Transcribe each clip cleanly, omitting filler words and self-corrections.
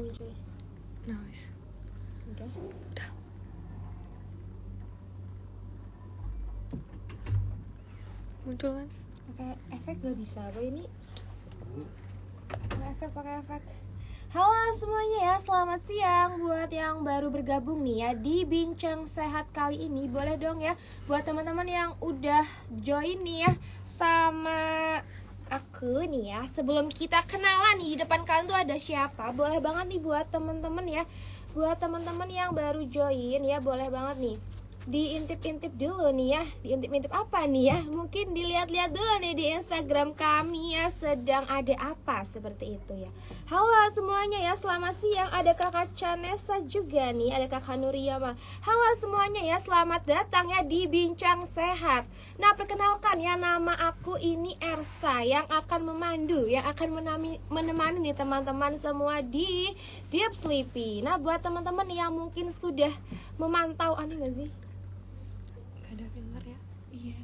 Muncul. Nice. Udah. Muncul kan? Pakai efek gak bisa apa ini? Pakai efek. Halo semuanya ya, selamat siang buat yang baru bergabung nih ya di Bincang Sehat kali ini. Boleh dong ya buat teman-teman yang udah join nih ya sama aku nih ya. Sebelum kita kenalan nih, di depan kalian tuh ada siapa? Boleh banget nih buat teman-teman ya. Buat teman-teman yang baru join ya, boleh banget nih diintip-intip dulu nih ya. Diintip-intip apa nih ya? Mungkin dilihat-lihat dulu nih di Instagram kami ya, sedang ada apa seperti itu ya. Halo semuanya ya, selamat siang. Ada kakak Canesa juga nih, ada kakak Nuriyama. Halo semuanya ya, selamat datang ya di Bincang Sehat. Nah, perkenalkan ya, nama aku ini Ersa yang akan memandu, yang akan menemani nih teman-teman semua di Deep Sleepy. Nah, buat teman-teman yang mungkin sudah memantau, aneh gak sih? Gak ada filter ya? Iya,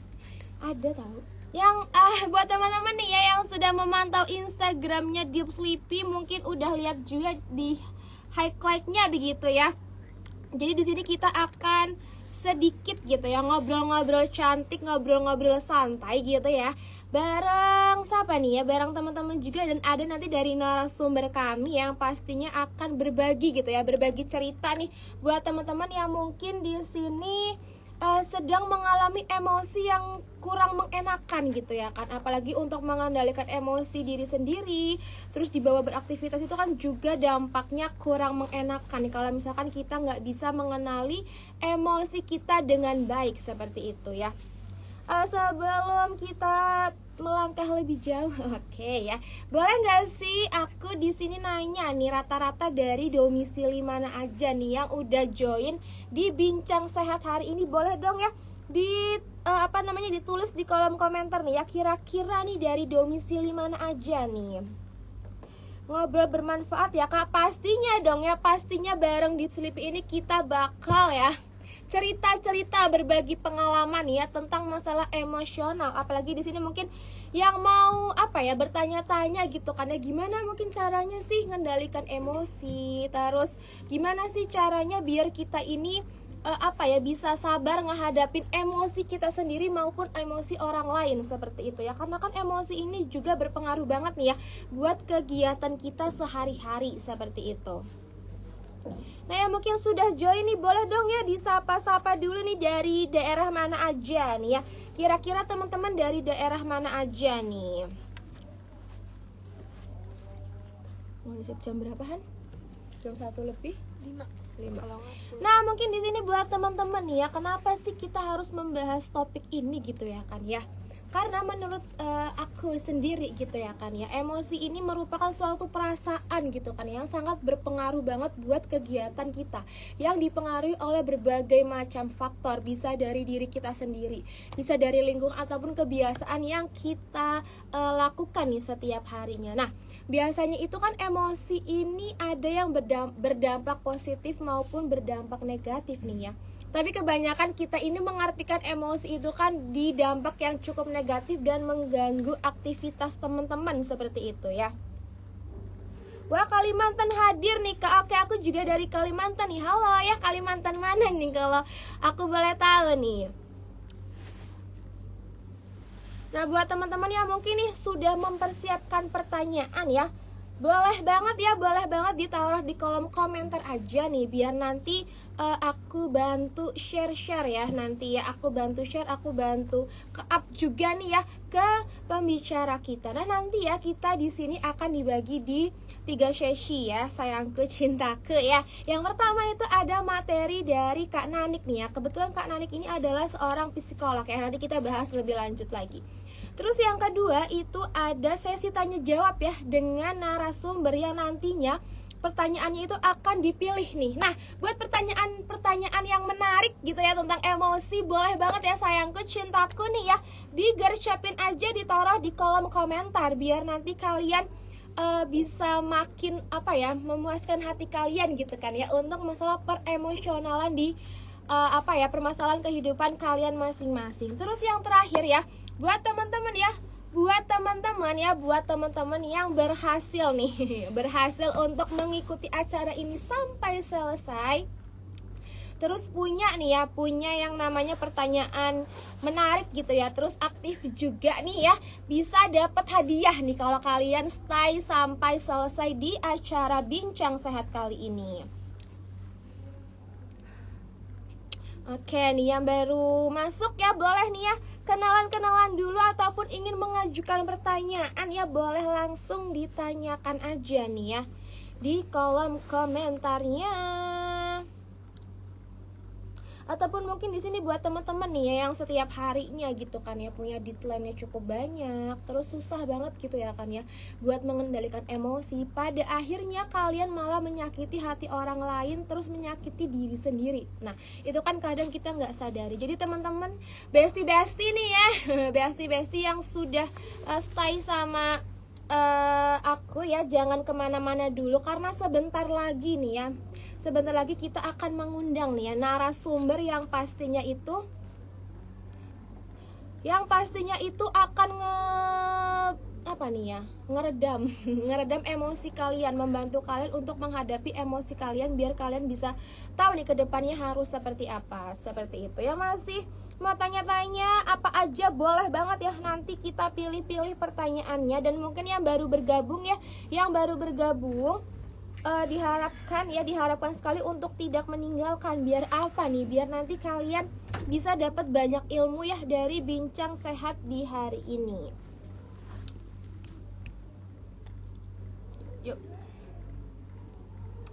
ada tahu. Yang buat teman-teman nih ya yang sudah memantau Instagramnya Deep Sleepy, mungkin udah lihat juga di highlight-nya begitu ya. Jadi di sini kita akan sedikit gitu ya ngobrol-ngobrol cantik, ngobrol-ngobrol santai gitu ya. Bareng siapa nih ya? Bareng teman-teman juga, dan ada nanti dari narasumber kami yang pastinya akan berbagi gitu ya, berbagi cerita nih buat teman-teman yang mungkin di sini sedang mengalami emosi yang kurang mengenakan gitu ya kan, apalagi untuk mengendalikan emosi diri sendiri terus dibawa beraktivitas itu kan juga dampaknya kurang mengenakan nih, kalau misalkan kita nggak bisa mengenali emosi kita dengan baik seperti itu ya. Sebelum kita melangkah lebih jauh, oke ya, boleh nggak sih aku di sini nanya nih, rata-rata dari domisili mana aja nih yang udah join di Bincang Sehat hari ini? Boleh dong ya ditulis di kolom komentar nih ya, kira-kira nih dari domisili mana aja nih. Ngobrol bermanfaat ya kak, pastinya dong ya, pastinya bareng Deep Sleepy ini kita bakal ya cerita-cerita, berbagi pengalaman ya tentang masalah emosional. Apalagi di sini mungkin yang mau bertanya-tanya gitu kan ya, gimana mungkin caranya sih ngendalikan emosi, terus gimana sih caranya biar kita ini bisa sabar ngehadapin emosi kita sendiri maupun emosi orang lain seperti itu ya. Karena kan emosi ini juga berpengaruh banget nih ya buat kegiatan kita sehari-hari seperti itu. Nah, yang mungkin sudah join nih, boleh dong ya disapa-sapa dulu nih dari daerah mana aja nih ya. Kira-kira teman-teman dari daerah mana aja nih? Mau riset jam berapaan? Jam 1 lebih? 5. Nah, mungkin di sini buat teman-teman nih ya, kenapa sih kita harus membahas topik ini gitu ya kan ya? Karena menurut aku sendiri gitu ya kan ya, emosi ini merupakan suatu perasaan gitu kan yang sangat berpengaruh banget buat kegiatan kita, yang dipengaruhi oleh berbagai macam faktor. Bisa dari diri kita sendiri, bisa dari lingkungan ataupun kebiasaan yang kita lakukan nih setiap harinya. Nah, biasanya itu kan emosi ini ada yang berdampak positif maupun berdampak negatif nih ya. Tapi kebanyakan kita ini mengartikan emosi itu kan di dampak yang cukup negatif dan mengganggu aktivitas teman-teman seperti itu ya. Wah, Kalimantan hadir nih Kak. Oke, aku juga dari Kalimantan nih. Halo ya, Kalimantan mana nih kalau aku boleh tahu nih? Nah, buat teman-teman yang mungkin nih sudah mempersiapkan pertanyaan ya, boleh banget ditaruh di kolom komentar aja nih, biar nanti aku bantu share ya, nanti ya aku bantu share, aku bantu ke-up juga nih ya ke pembicara kita. Nah, nanti ya kita di sini akan dibagi di 3 sesi ya, sayangku cintaku ya. Yang pertama itu ada materi dari Kak Nanik nih ya. Kebetulan Kak Nanik ini adalah seorang psikolog ya, nanti kita bahas lebih lanjut lagi. Terus yang kedua itu ada sesi tanya jawab ya, dengan narasumber yang nantinya pertanyaannya itu akan dipilih nih. Nah, buat pertanyaan yang menarik gitu ya tentang emosi, boleh banget ya sayangku cintaku nih ya, digercapin aja, ditaruh di kolom komentar biar nanti kalian bisa makin memuaskan hati kalian gitu kan ya, untuk masalah peremosionalan di permasalahan kehidupan kalian masing-masing. Terus yang terakhir ya, buat teman-teman ya, buat teman-teman yang berhasil nih berhasil untuk mengikuti acara ini sampai selesai, terus punya yang namanya pertanyaan menarik gitu ya, terus aktif juga nih ya, bisa dapat hadiah nih kalau kalian stay sampai selesai di acara Bincang Sehat kali ini. Oke nih, yang baru masuk ya boleh nih ya kenalan dulu, ataupun ingin mengajukan pertanyaan ya boleh langsung ditanyakan aja nih ya di kolom komentarnya. Ataupun mungkin di sini buat teman-teman nih ya yang setiap harinya gitu kan ya punya deadline-nya cukup banyak, terus susah banget gitu ya kan ya buat mengendalikan emosi, pada akhirnya kalian malah menyakiti hati orang lain, terus menyakiti diri sendiri. Nah itu kan kadang kita nggak sadari. Jadi teman-teman bestie nih ya bestie yang sudah stay sama aku ya, jangan kemana-mana dulu, karena sebentar lagi kita akan mengundang nih ya narasumber yang pastinya itu akan ngeredam emosi kalian, membantu kalian untuk menghadapi emosi kalian biar kalian bisa tahu nih kedepannya harus seperti apa. Seperti itu ya. Masih mau tanya-tanya apa aja boleh banget ya, nanti kita pilih-pilih pertanyaannya. Dan mungkin yang baru bergabung diharapkan sekali untuk tidak meninggalkan. Biar apa nih? Biar nanti kalian bisa dapat banyak ilmu ya dari Bincang Sehat di hari ini. Yuk,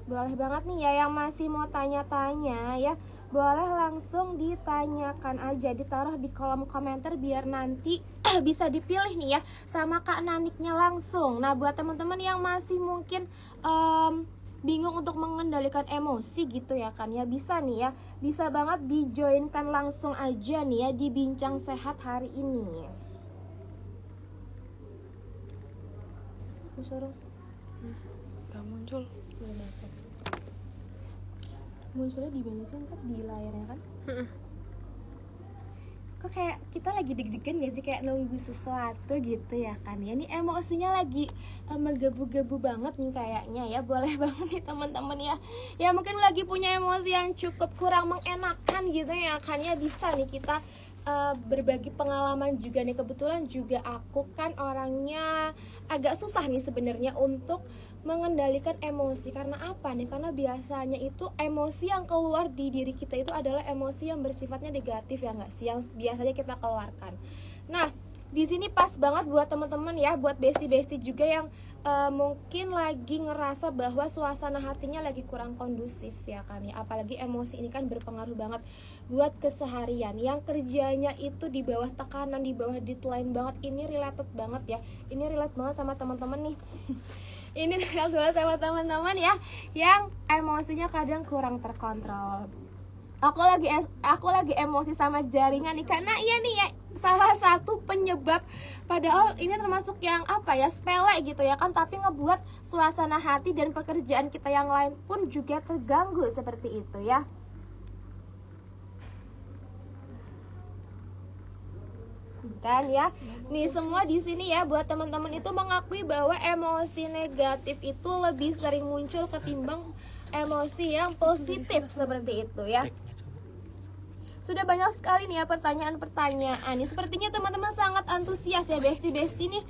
boleh banget nih ya yang masih mau tanya-tanya ya, boleh langsung ditanyakan aja, ditaruh di kolom komentar biar nanti bisa dipilih nih ya sama Kak Naniknya langsung. Nah buat teman-teman yang masih mungkin bingung untuk mengendalikan emosi gitu ya kan ya, bisa banget dijoinkan langsung aja nih ya di Bincang Sehat hari ini. Gak muncul. Munculnya di mana sih, ntar di layarnya kan? Kok kayak kita lagi deg-degan gak sih, kayak nunggu sesuatu gitu ya kan ya. Ini emosinya lagi menggebu-gebu banget nih kayaknya ya. Boleh banget nih teman-teman ya yang mungkin lagi punya emosi yang cukup kurang mengenakan gitu ya kan ya, bisa nih kita berbagi pengalaman juga nih. Kebetulan juga aku kan orangnya agak susah nih sebenarnya untuk mengendalikan emosi. Karena apa nih? Karena biasanya itu emosi yang keluar di diri kita itu adalah emosi yang bersifatnya negatif ya nggak sih, yang biasanya kita keluarkan. Nah di sini pas banget buat teman-teman ya, buat bestie juga yang mungkin lagi ngerasa bahwa suasana hatinya lagi kurang kondusif ya kan ya. Apalagi emosi ini kan berpengaruh banget buat keseharian, yang kerjanya itu di bawah tekanan, di bawah deadline banget. Ini relate banget sama teman-teman nih ini relate sama teman-teman ya yang emosinya kadang kurang terkontrol. Aku lagi emosi sama jaringan nih, karena iya nih ya salah satu penyebab, padahal ini termasuk yang sepele gitu ya kan, tapi ngebuat suasana hati dan pekerjaan kita yang lain pun juga terganggu seperti itu ya. Kan ya, nih semua di sini ya buat teman-teman itu mengakui bahwa emosi negatif itu lebih sering muncul ketimbang emosi yang positif seperti itu ya. Sudah banyak sekali nih ya pertanyaan-pertanyaan. Nih sepertinya teman-teman sangat antusias ya, bestie nih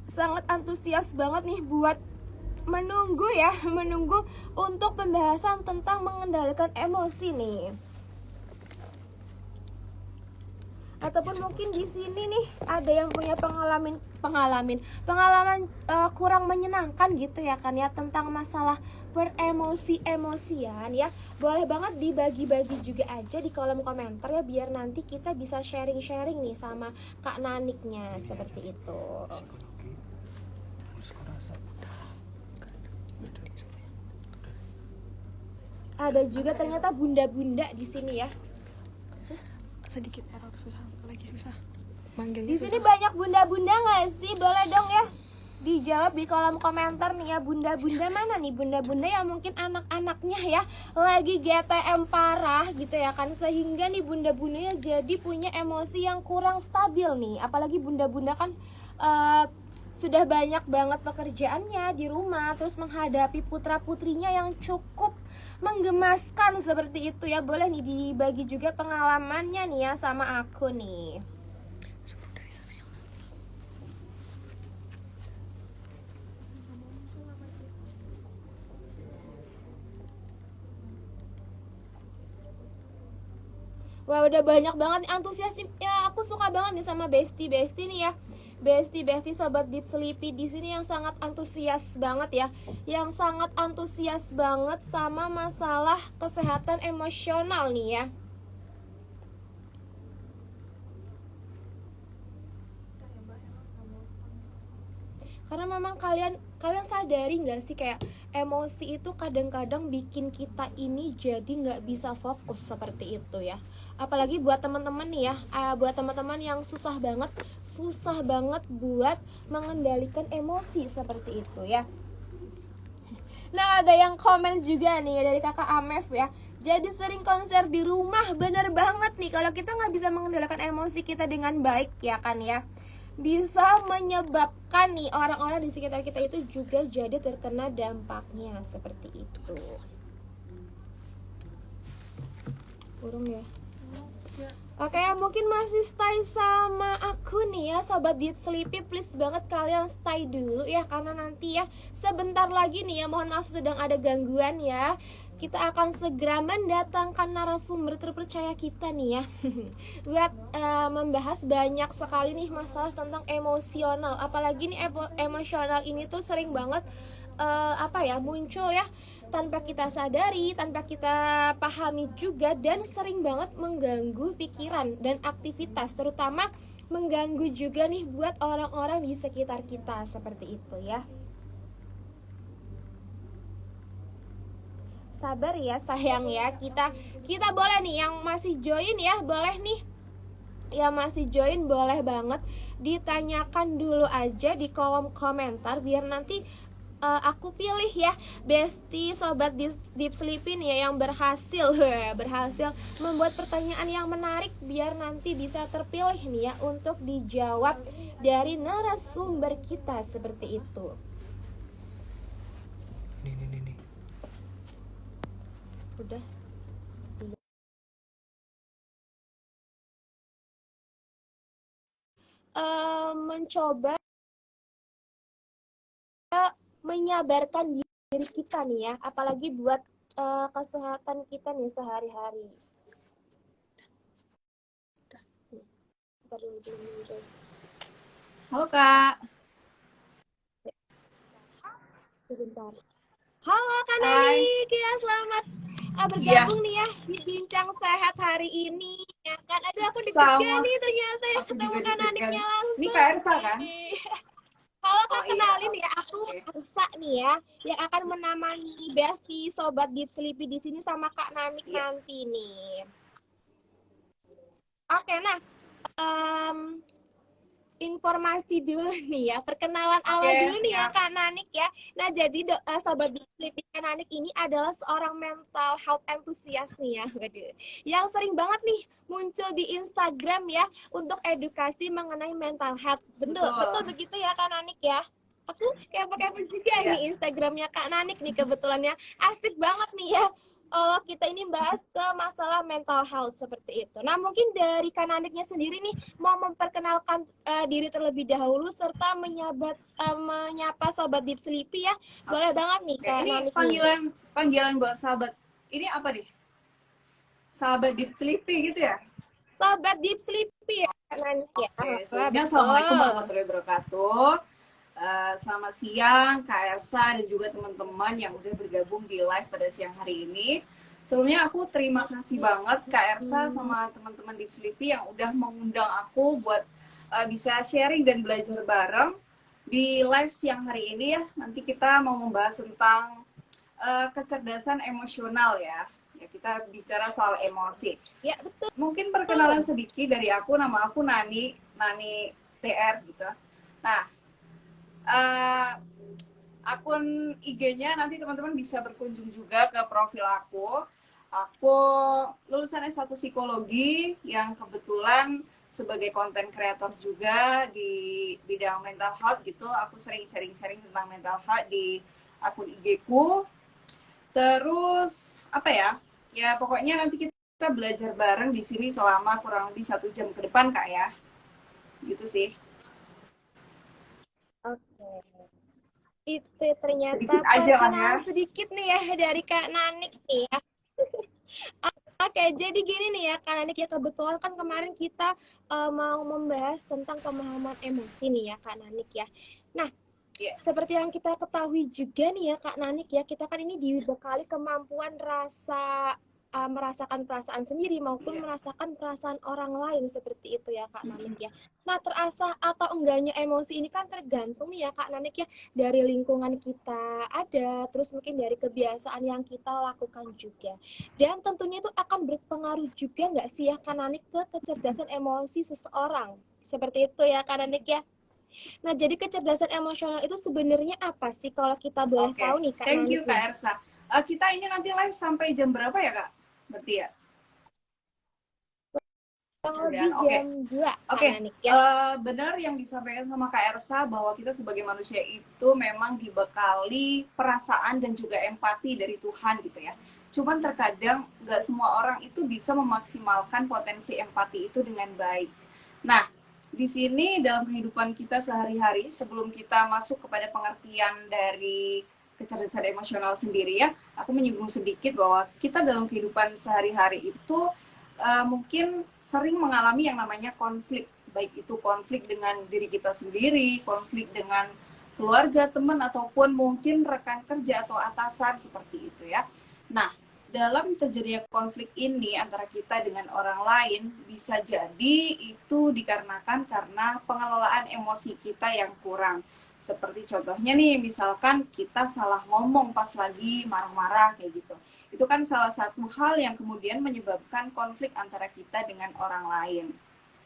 sangat antusias banget nih buat menunggu untuk pembahasan tentang mengendalikan emosi nih. Ataupun mungkin di sini nih ada yang punya pengalaman kurang menyenangkan gitu ya kan ya, tentang masalah emosian ya. Boleh banget dibagi-bagi juga aja di kolom komentar ya, biar nanti kita bisa sharing nih sama Kak Naniknya seperti itu. Ada juga ternyata bunda-bunda di sini ya. Sedikit error, susah manggilnya. Di sini banyak bunda-bunda nggak sih? Boleh dong ya dijawab di kolom komentar nih ya. Bunda-bunda mana nih, bunda-bunda yang mungkin anak-anaknya ya lagi GTM parah gitu ya kan, sehingga nih bunda-bundanya jadi punya emosi yang kurang stabil nih. Apalagi bunda-bunda kan sudah banyak banget pekerjaannya di rumah, terus menghadapi putra-putrinya yang cukup menggemaskan seperti itu ya. Boleh nih dibagi juga pengalamannya nih ya sama aku nih. Wah, udah banyak banget nih antusias ya. Aku suka banget nih sama Besti nih ya. Besti sobat Deep Sleepy di sini yang sangat antusias banget ya. Yang sangat antusias banget sama masalah kesehatan emosional nih ya. Karena memang kalian sadari nggak sih, kayak emosi itu kadang-kadang bikin kita ini jadi nggak bisa fokus seperti itu ya. Apalagi buat teman-teman nih ya, buat teman-teman yang susah banget buat mengendalikan emosi seperti itu ya. Nah, ada yang komen juga nih dari kakak Amef ya. Jadi sering konser di rumah, bener banget nih. Kalau kita nggak bisa mengendalikan emosi kita dengan baik ya kan ya, bisa menyebabkan nih orang-orang di sekitar kita itu juga jadi terkena dampaknya seperti itu. Burung ya. Oke, mungkin masih stay sama aku nih ya sobat Deep Sleepy. Please banget kalian stay dulu ya, karena nanti ya sebentar lagi nih ya, mohon maaf sedang ada gangguan ya, kita akan segera mendatangkan narasumber terpercaya kita nih ya buat membahas banyak sekali nih masalah tentang emosional. Apalagi nih emosional ini tuh sering banget muncul ya tanpa kita sadari, tanpa kita pahami juga, dan sering banget mengganggu pikiran dan aktivitas, terutama mengganggu juga nih buat orang-orang di sekitar kita seperti itu ya. Sabar ya sayang ya, kita boleh nih yang masih join ya, boleh nih yang masih join boleh banget ditanyakan dulu aja di kolom komentar, biar nanti aku pilih ya Besti sobat Deep Sleepy nih ya yang berhasil membuat pertanyaan yang menarik, biar nanti bisa terpilih nih ya untuk dijawab dari narasumber kita seperti itu. Nih. Udah. Mencoba menyabarkan diri kita nih ya, apalagi buat kesehatan kita nih sehari-hari. Halo Kak. Sebentar. Halo Kak Nanik ya, selamat bergabung nih ya di Bincang Sehat hari ini ya kan. Aduh, aku deg-degan nih ternyata ya ketemu Kak Naniknya langsung. Ini Kak Ersa kan? Halo Kak, kenalin ya, aku Ersa nih ya, yang akan menemani Besti sobat Deep Sleepy di sini sama Kak Nanik nanti nih. Oke, nah informasi dulu nih ya, perkenalan awal dulu nih ya Kak Nanik ya. Nah, jadi sobat Deep Sleepy, Kak Nanik ini adalah seorang mental health enthusiast nih ya, waduh, yang sering banget nih muncul di Instagram ya untuk edukasi mengenai mental health. Betul begitu ya Kak Nanik ya. Aku kepo-kepo juga nih Instagramnya Kak Nanik nih, kebetulannya asik banget nih ya. Oh, kita ini bahas ke masalah mental health seperti itu. Nah, mungkin dari Kak Naniknya sendiri nih mau memperkenalkan diri terlebih dahulu serta menyapa sobat Deep Sleepy ya. Boleh banget nih Kak Nanik. Ini panggilan buat sahabat. Ini apa nih? Sahabat Deep Sleepy gitu ya? Sahabat Deep Sleepy ya Kak Nanik ya. Sebelumnya Assalamualaikum warahmatullahi wabarakatuh. Selamat siang Kak Elsa dan juga teman-teman yang udah bergabung di live pada siang hari ini. Sebelumnya aku terima kasih banget Kak Elsa sama teman-teman Deep Sleepy yang udah mengundang aku buat bisa sharing dan belajar bareng di live siang hari ini ya. Nanti kita mau membahas tentang kecerdasan emosional ya. Ya, kita bicara soal emosi. Ya, betul. Mungkin perkenalan sedikit dari aku, nama aku Nani TR gitu. Nah, uh, akun IG-nya nanti teman-teman bisa berkunjung juga ke profil aku. Aku lulusan S1 Psikologi yang kebetulan sebagai konten kreator juga di bidang mental health gitu. Aku sering sharing-sharing tentang mental health di akun IG-ku. Terus apa ya? Ya pokoknya nanti kita belajar bareng di sini selama kurang lebih 1 jam ke depan Kak ya. Gitu sih. Oke. Itu ternyata Sedikit aja lah ya. perkenalan sedikit nih ya dari Kak Nanik nih ya. Oke, jadi gini nih ya Kak Nanik ya, kebetulan kan kemarin kita mau membahas tentang pemahaman emosi nih ya Kak Nanik ya. Nah, Yeah. seperti yang kita ketahui juga nih ya Kak Nanik ya, kita kan ini dibekali kemampuan merasakan perasaan sendiri maupun Yeah. merasakan perasaan orang lain seperti itu ya Kak Nanik ya. Nah, terasa atau enggaknya emosi ini kan tergantung nih ya Kak Nanik ya, dari lingkungan kita ada, terus mungkin dari kebiasaan yang kita lakukan juga. Dan tentunya itu akan berpengaruh juga nggak sih ya Kak Nanik ke kecerdasan emosi seseorang. Seperti itu ya Kak Nanik ya. Nah, jadi kecerdasan emosional itu sebenarnya apa sih kalau kita boleh Oke, tahu nih Kak thank you Nanik nih? Kak Ersa. Kita ini nanti live sampai jam berapa ya Kak? Berarti ya? Kurang lebih Dan oke, jam 2 Kak oke. Nanik ya. Benar yang disampaikan sama Kak Ersa bahwa kita sebagai manusia itu memang dibekali perasaan dan juga empati dari Tuhan gitu ya. Cuman terkadang nggak semua orang itu bisa memaksimalkan potensi empati itu dengan baik. Nah, di sini dalam kehidupan kita sehari-hari sebelum kita masuk kepada pengertian dari kecerdasan emosional sendiri ya, aku menyinggung sedikit bahwa kita dalam kehidupan sehari-hari itu mungkin sering mengalami yang namanya konflik, baik itu konflik dengan diri kita sendiri, konflik dengan keluarga, teman, ataupun mungkin rekan kerja atau atasan seperti itu ya. Nah, dalam terjadinya konflik ini antara kita dengan orang lain bisa jadi itu dikarenakan karena pengelolaan emosi kita yang kurang. Seperti contohnya nih, misalkan kita salah ngomong pas lagi marah-marah kayak gitu. Itu kan salah satu hal yang kemudian menyebabkan konflik antara kita dengan orang lain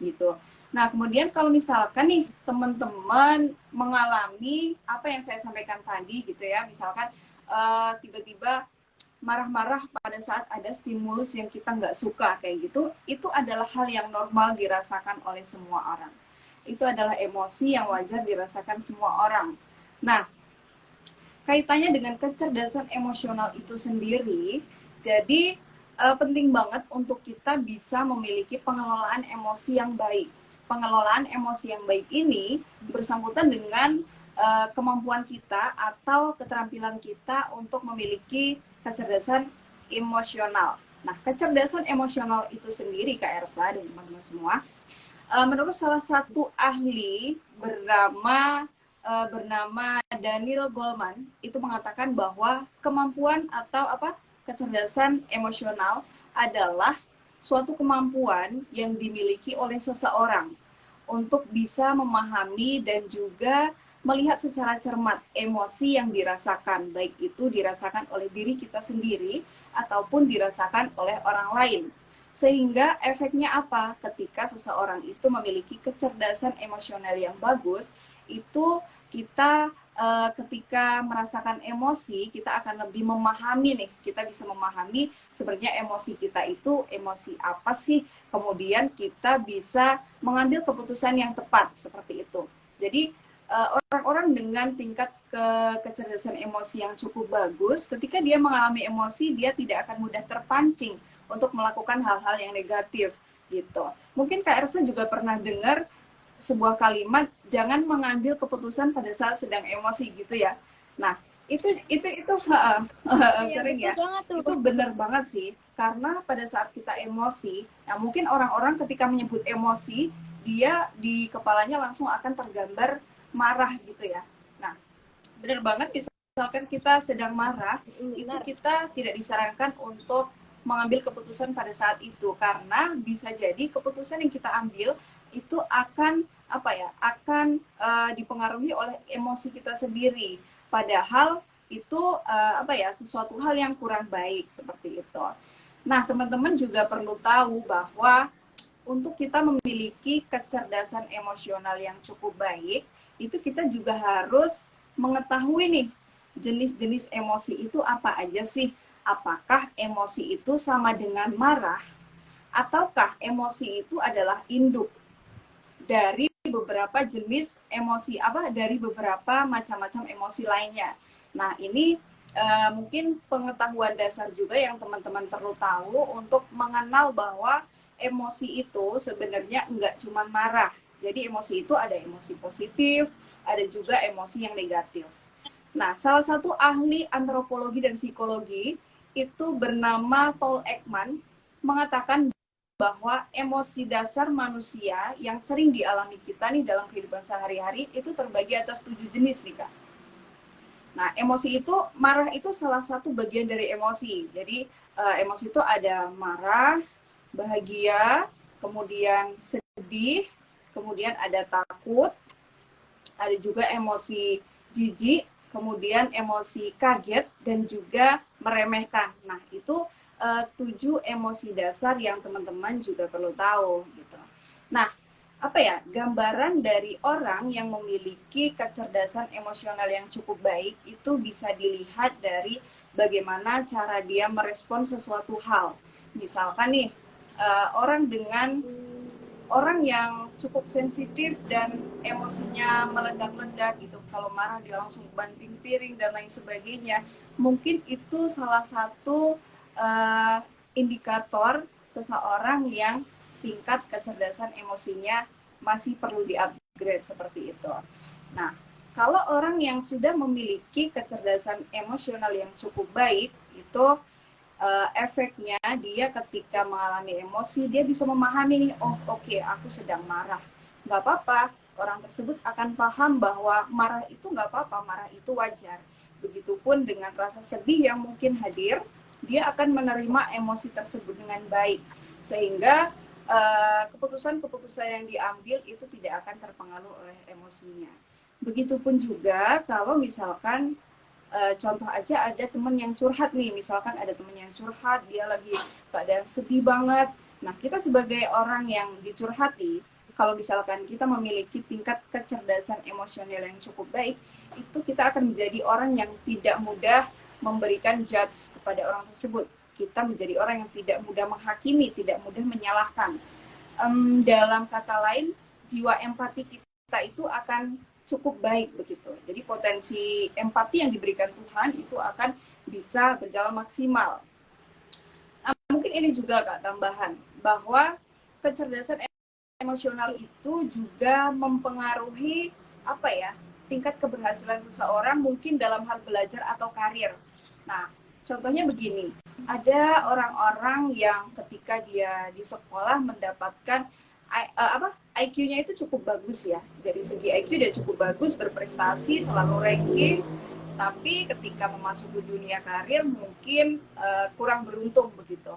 gitu. Nah, kemudian kalau misalkan nih teman-teman mengalami apa yang saya sampaikan tadi gitu ya, misalkan tiba-tiba marah-marah pada saat ada stimulus yang kita nggak suka kayak gitu, itu adalah hal yang normal dirasakan oleh semua orang. Itu adalah emosi yang wajar dirasakan semua orang. Nah, kaitannya dengan kecerdasan emosional itu sendiri, jadi penting banget untuk kita bisa memiliki pengelolaan emosi yang baik. Pengelolaan emosi yang baik ini bersangkutan dengan kemampuan kita atau keterampilan kita untuk memiliki kecerdasan emosional. Nah, kecerdasan emosional itu sendiri, Kak Ersa dan teman-teman semua, menurut salah satu ahli bernama Daniel Goleman itu mengatakan bahwa kemampuan atau kecerdasan emosional adalah suatu kemampuan yang dimiliki oleh seseorang untuk bisa memahami dan juga melihat secara cermat emosi yang dirasakan, baik itu dirasakan oleh diri kita sendiri ataupun dirasakan oleh orang lain. Sehingga efeknya apa? Ketika seseorang itu memiliki kecerdasan emosional yang bagus, itu kita ketika merasakan emosi, kita akan lebih memahami nih, kita bisa memahami sebenarnya emosi kita itu emosi apa sih, kemudian kita bisa mengambil keputusan yang tepat, seperti itu. Jadi orang-orang dengan tingkat kecerdasan emosi yang cukup bagus, ketika dia mengalami emosi, dia tidak akan mudah terpancing untuk melakukan hal-hal yang negatif gitu. Mungkin Kak Ersa juga pernah dengar sebuah kalimat, jangan mengambil keputusan pada saat sedang emosi gitu ya. Nah, itu sering ya. Itu benar banget sih, karena pada saat kita emosi, nah mungkin orang-orang ketika menyebut emosi, dia di kepalanya langsung akan tergambar marah gitu ya. Nah, benar banget, misalkan kita sedang marah, itu kita tidak disarankan untuk mengambil keputusan pada saat itu, karena bisa jadi keputusan yang kita ambil itu akan dipengaruhi oleh emosi kita sendiri, padahal itu sesuatu hal yang kurang baik seperti itu. Nah, teman-teman juga perlu tahu bahwa untuk kita memiliki kecerdasan emosional yang cukup baik, itu kita juga harus mengetahui nih jenis-jenis emosi itu apa aja sih. Apakah emosi itu sama dengan marah, ataukah emosi itu adalah induk dari beberapa jenis emosi, dari beberapa macam-macam emosi lainnya. Nah, ini mungkin pengetahuan dasar juga yang teman-teman perlu tahu untuk mengenal bahwa emosi itu sebenarnya enggak cuma marah. Jadi emosi itu ada emosi positif, ada juga emosi yang negatif. Nah, salah satu ahli antropologi dan psikologi itu bernama Paul Ekman mengatakan bahwa emosi dasar manusia yang sering dialami kita nih dalam kehidupan sehari-hari itu terbagi atas 7 jenis nih, Kak. Nah, emosi itu, marah itu salah satu bagian dari emosi. Jadi, emosi itu ada marah, bahagia, kemudian sedih, kemudian ada takut, ada juga emosi jijik, kemudian emosi kaget, dan juga meremehkan. Nah, itu 7 emosi dasar yang teman-teman juga perlu tahu gitu. Nah, apa ya, gambaran dari orang yang memiliki kecerdasan emosional yang cukup baik itu bisa dilihat dari bagaimana cara dia merespon sesuatu hal. Misalkan nih, orang yang cukup sensitif dan emosinya meledak-ledak gitu, kalau marah dia langsung banting piring dan lain sebagainya, mungkin itu salah satu indikator seseorang yang tingkat kecerdasan emosinya masih perlu di-upgrade seperti itu. Nah, kalau orang yang sudah memiliki kecerdasan emosional yang cukup baik, itu efeknya dia ketika mengalami emosi, dia bisa memahami nih, oh oke, aku sedang marah. Nggak apa-apa, orang tersebut akan paham bahwa marah itu nggak apa-apa, marah itu wajar. Begitupun dengan rasa sedih yang mungkin hadir, dia akan menerima emosi tersebut dengan baik. Sehingga keputusan-keputusan yang diambil itu tidak akan terpengaruh oleh emosinya. Begitupun juga kalau misalkan contoh aja ada teman yang curhat nih, misalkan ada teman yang curhat, dia lagi keadaan sedih banget. Nah, kita sebagai orang yang dicurhati, kalau misalkan kita memiliki tingkat kecerdasan emosional yang cukup baik, itu kita akan menjadi orang yang tidak mudah memberikan judge kepada orang tersebut. Kita menjadi orang yang tidak mudah menghakimi, tidak mudah menyalahkan. Dalam kata lain, jiwa empati kita itu akan cukup baik begitu. Jadi potensi empati yang diberikan Tuhan itu akan bisa berjalan maksimal. Nah, mungkin ini juga Kak tambahan bahwa kecerdasan emosional itu juga mempengaruhi tingkat keberhasilan seseorang mungkin dalam hal belajar atau karir. Nah, contohnya begini, ada orang-orang yang ketika dia di sekolah mendapatkan IQ-nya itu cukup bagus ya. Dari segi IQ dia cukup bagus, berprestasi, selalu ranking. Tapi ketika memasuki dunia karir mungkin kurang beruntung begitu.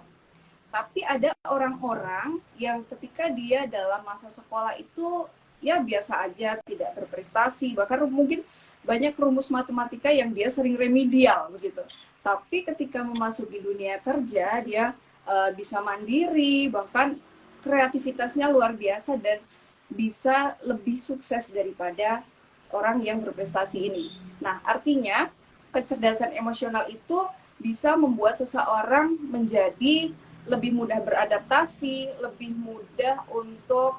Tapi ada orang-orang yang ketika dia dalam masa sekolah itu ya biasa aja, tidak berprestasi, bahkan mungkin banyak rumus matematika yang dia sering remedial begitu. Tapi ketika memasuki dunia kerja dia bisa mandiri, bahkan kreativitasnya luar biasa dan bisa lebih sukses daripada orang yang berprestasi ini. Nah, artinya kecerdasan emosional itu bisa membuat seseorang menjadi lebih mudah beradaptasi, lebih mudah untuk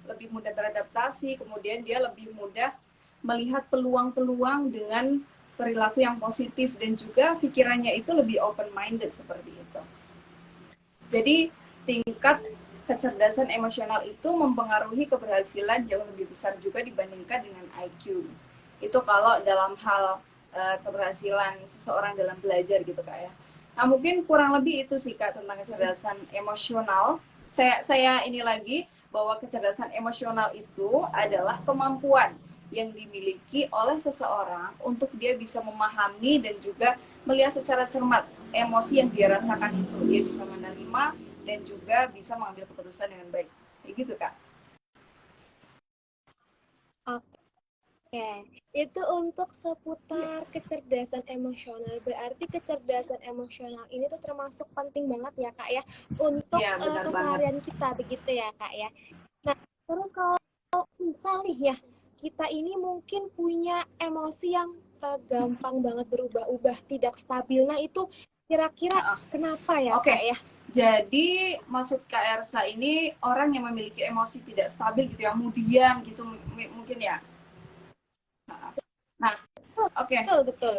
lebih mudah beradaptasi, kemudian dia lebih mudah melihat peluang-peluang dengan perilaku yang positif dan juga pikirannya itu lebih open minded seperti itu. Jadi tingkat kecerdasan emosional itu mempengaruhi keberhasilan jauh lebih besar juga dibandingkan dengan IQ. Itu kalau dalam hal keberhasilan seseorang dalam belajar gitu Kak ya. Nah, mungkin kurang lebih itu sih Kak tentang kecerdasan emosional. Saya ini lagi bahwa kecerdasan emosional itu adalah kemampuan yang dimiliki oleh seseorang untuk dia bisa memahami dan juga melihat secara cermat emosi yang dia rasakan itu. Dia bisa menerima dan juga bisa mengambil keputusan dengan baik. Kayak gitu, Kak. Oke, itu untuk seputar kecerdasan emosional. Berarti kecerdasan emosional ini tuh termasuk penting banget ya, Kak ya, untuk Ya, keseharian kita, begitu ya, Kak ya. Nah, terus kalau misal nih ya, kita ini mungkin punya emosi yang gampang banget berubah-ubah, tidak stabil. Nah, itu kira-kira kenapa ya, Oke. Kak ya? Jadi maksud Kak Ersa ini orang yang memiliki emosi tidak stabil gitu ya, kemudian gitu mungkin ya. Nah, oke. Betul, betul.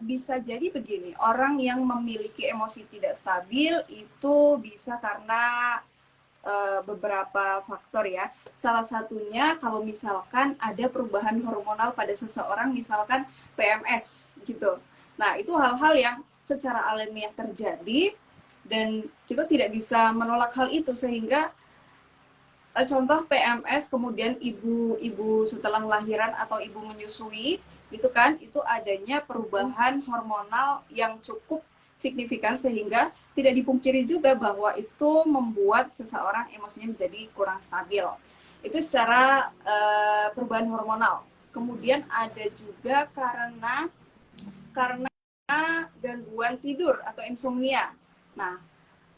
Bisa jadi begini, orang yang memiliki emosi tidak stabil itu bisa karena beberapa faktor ya. Salah satunya kalau misalkan ada perubahan hormonal pada seseorang, misalkan PMS gitu. Nah, itu hal-hal yang secara alamiah terjadi dan kita tidak bisa menolak hal itu, sehingga contoh PMS, kemudian ibu setelah lahiran atau ibu menyusui itu kan, itu adanya perubahan hormonal yang cukup signifikan, sehingga tidak dipungkiri juga bahwa itu membuat seseorang emosinya menjadi kurang stabil. Itu secara perubahan hormonal. Kemudian ada juga karena gangguan tidur atau insomnia. Nah,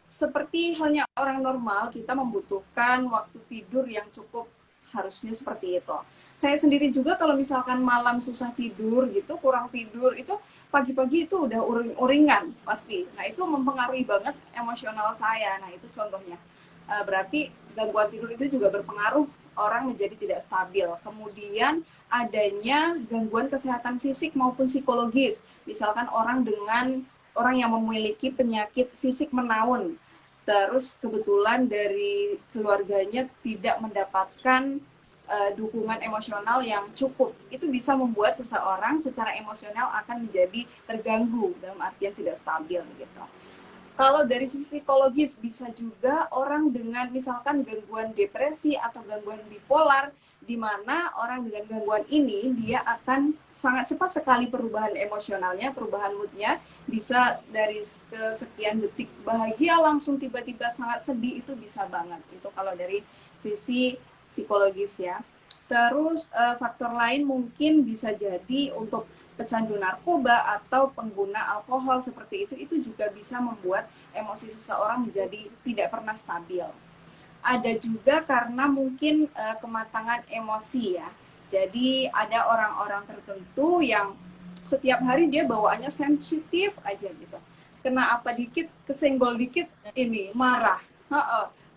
seperti halnya orang normal, kita membutuhkan waktu tidur yang cukup, harusnya seperti itu. Saya sendiri juga kalau misalkan malam susah tidur gitu, kurang tidur, itu pagi-pagi itu udah uring-uringan pasti. Nah, itu mempengaruhi banget emosional saya. Nah, itu contohnya. Berarti gangguan tidur itu juga berpengaruh orang menjadi tidak stabil. Kemudian adanya gangguan kesehatan fisik maupun psikologis. Misalkan orang yang memiliki penyakit fisik menaun, terus kebetulan dari keluarganya tidak mendapatkan dukungan emosional yang cukup, itu bisa membuat seseorang secara emosional akan menjadi terganggu, dalam artian tidak stabil gitu. Kalau dari sisi psikologis, bisa juga orang dengan misalkan gangguan depresi atau gangguan bipolar, di mana orang dengan gangguan ini dia akan sangat cepat sekali perubahan emosionalnya, perubahan moodnya, bisa dari sekian detik bahagia langsung tiba-tiba sangat sedih, itu bisa banget. Itu kalau dari sisi psikologis ya. Terus faktor lain mungkin bisa jadi untuk pecandu narkoba atau pengguna alkohol seperti itu juga bisa membuat emosi seseorang menjadi tidak pernah stabil. Ada juga karena mungkin kematangan emosi ya. Jadi ada orang-orang tertentu yang setiap hari dia bawaannya sensitif aja gitu. Kena apa dikit, kesenggol dikit, ini marah.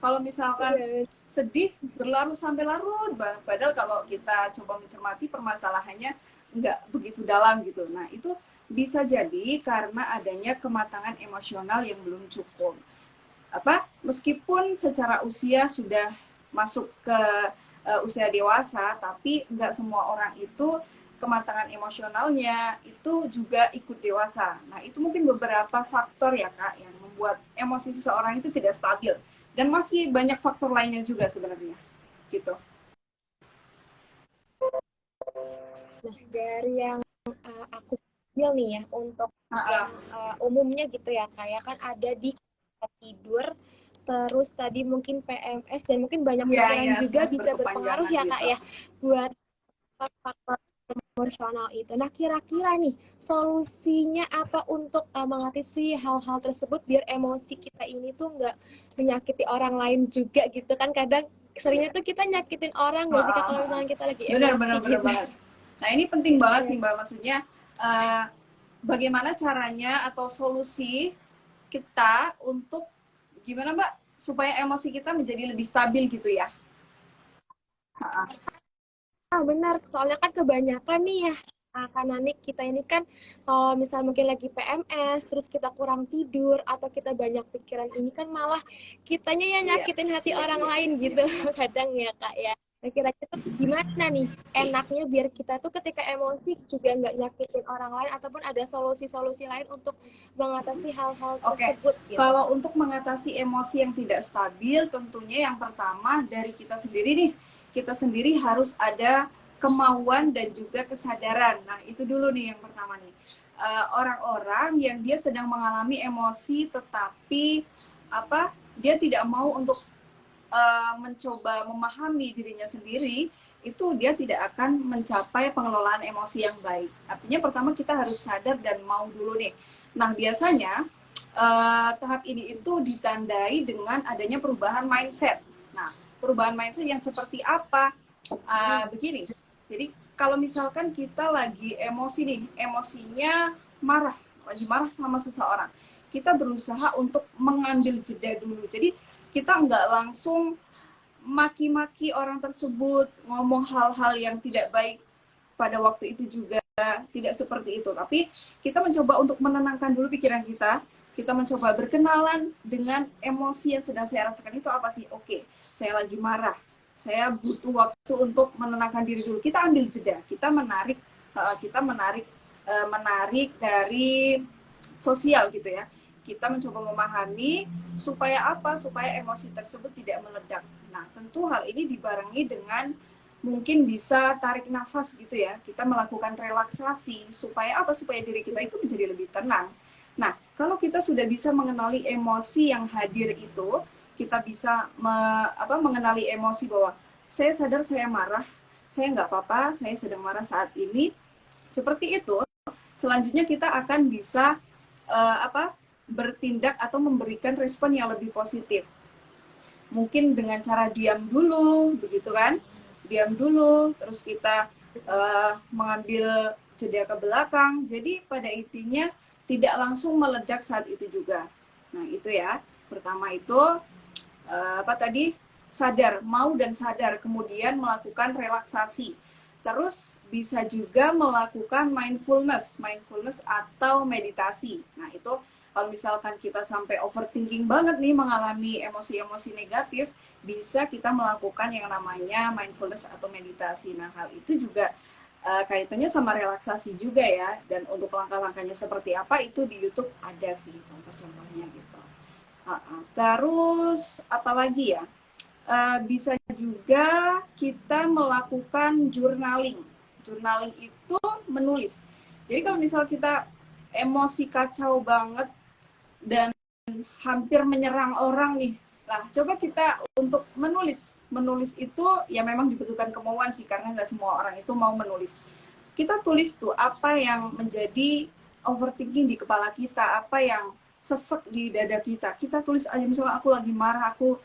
Kalau misalkan sedih berlarut sampai larut, padahal kalau kita coba mencermati permasalahannya nggak begitu dalam gitu. Nah, itu bisa jadi karena adanya kematangan emosional yang belum cukup. Meskipun secara usia sudah masuk ke usia dewasa, tapi nggak semua orang itu kematangan emosionalnya itu juga ikut dewasa. Nah, itu mungkin beberapa faktor ya Kak yang membuat emosi seseorang itu tidak stabil. Dan masih banyak faktor lainnya juga sebenarnya. Gitu. Nah, dari yang aku ambil nih ya, untuk yang umumnya gitu ya, kayak kan ada di tidur, terus tadi mungkin PMS, dan mungkin banyak pikiran juga bisa berpengaruh ya Kak ya, buat faktor emosional itu. Nah, kira-kira nih solusinya apa untuk mengatasi hal-hal tersebut biar emosi kita ini tuh nggak menyakiti orang lain juga gitu kan? Kadang seringnya tuh kita nyakitin orang nggak sih Kak, kalau misalnya kita lagi emosi benar gitu. banget. Nah, ini penting banget sih Mbak, maksudnya bagaimana caranya atau solusi kita untuk gimana Mbak supaya emosi kita menjadi lebih stabil gitu ya. Benar, soalnya kan kebanyakan nih ya karena kita ini kan kalau misal mungkin lagi PMS, terus kita kurang tidur atau kita banyak pikiran, ini kan malah kitanya yang nyakitin hati orang lain gitu kadang ya Kak ya. Nah, kira-kira tuh gimana nih enaknya biar kita tuh ketika emosi juga nggak nyakitin orang lain, ataupun ada solusi-solusi lain untuk mengatasi hal-hal tersebut gitu. Kalau untuk mengatasi emosi yang tidak stabil, tentunya yang pertama dari kita sendiri nih. Kita sendiri harus ada kemauan dan juga kesadaran. Nah, itu dulu nih yang pertama nih. Orang-orang yang dia sedang mengalami emosi tetapi dia tidak mau untuk mencoba memahami dirinya sendiri, itu dia tidak akan mencapai pengelolaan emosi yang baik. Artinya pertama kita harus sadar dan mau dulu nih. Nah, biasanya tahap ini itu ditandai dengan adanya perubahan mindset. Nah, perubahan mindset yang seperti apa? Begini, jadi kalau misalkan kita lagi emosi nih, emosinya marah, lagi marah sama seseorang, kita berusaha untuk mengambil jeda dulu. Jadi kita nggak langsung maki-maki orang tersebut, ngomong hal-hal yang tidak baik pada waktu itu juga, tidak seperti itu. Tapi kita mencoba untuk menenangkan dulu pikiran kita mencoba berkenalan dengan emosi yang sedang saya rasakan itu apa sih. Oke, saya lagi marah, saya butuh waktu untuk menenangkan diri dulu. Kita ambil jeda, kita menarik menarik dari sosial gitu ya. Kita mencoba memahami supaya apa? Supaya emosi tersebut tidak meledak. Nah, tentu hal ini dibarengi dengan mungkin bisa tarik nafas gitu ya. Kita melakukan relaksasi supaya apa? Supaya diri kita itu menjadi lebih tenang. Nah, kalau kita sudah bisa mengenali emosi yang hadir itu, kita bisa mengenali emosi bahwa saya sadar saya marah, saya nggak apa-apa, saya sedang marah saat ini. Seperti itu, selanjutnya kita akan bisa bertindak atau memberikan respon yang lebih positif. Mungkin dengan cara diam dulu, begitu kan? Diam dulu, terus kita mengambil jeda ke belakang. Jadi pada intinya tidak langsung meledak saat itu juga. Nah itu ya, pertama itu sadar, mau dan sadar, kemudian melakukan relaksasi. Terus bisa juga melakukan mindfulness atau meditasi. Nah itu kalau misalkan kita sampai overthinking banget nih, mengalami emosi-emosi negatif, bisa kita melakukan yang namanya mindfulness atau meditasi. Nah hal itu juga kaitannya sama relaksasi juga ya. Dan untuk langkah-langkahnya seperti apa itu di YouTube ada sih contoh-contohnya gitu. Terus apalagi ya? Bisa juga kita melakukan journaling. Journaling itu menulis. Jadi kalau misal kita emosi kacau banget dan hampir menyerang orang nih, nah coba kita untuk menulis. Menulis itu ya memang dibutuhkan kemauan sih, karena nggak semua orang itu mau menulis. Kita tulis tuh apa yang menjadi overthinking di kepala kita, apa yang sesek di dada kita. Kita tulis aja, misalnya aku lagi marah, aku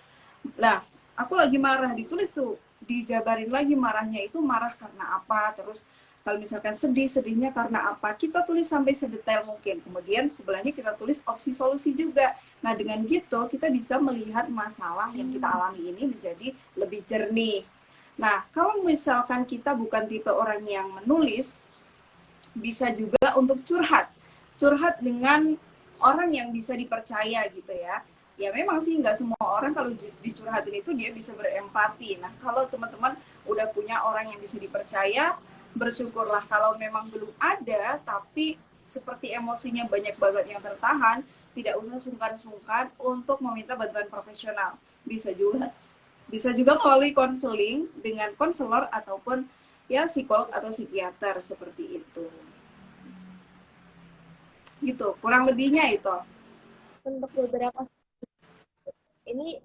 lagi marah, ditulis tuh, dijabarin lagi marahnya itu marah karena apa, terus kalau misalkan sedihnya karena apa, kita tulis sampai sedetail mungkin. Kemudian sebelahnya kita tulis opsi solusi juga. Nah dengan gitu kita bisa melihat masalah yang kita alami ini menjadi lebih jernih. Nah kalau misalkan kita bukan tipe orang yang menulis, bisa juga untuk curhat dengan orang yang bisa dipercaya gitu ya. Ya memang sih nggak semua orang kalau dicurhatin itu dia bisa berempati. Nah kalau teman-teman udah punya orang yang bisa dipercaya, bersyukurlah. Kalau memang belum ada tapi seperti emosinya banyak banget yang tertahan, tidak usah sungkan-sungkan untuk meminta bantuan profesional. Bisa juga melalui konseling dengan konselor ataupun ya psikolog atau psikiater seperti itu. Gitu, kurang lebihnya itu. Untuk beberapa ini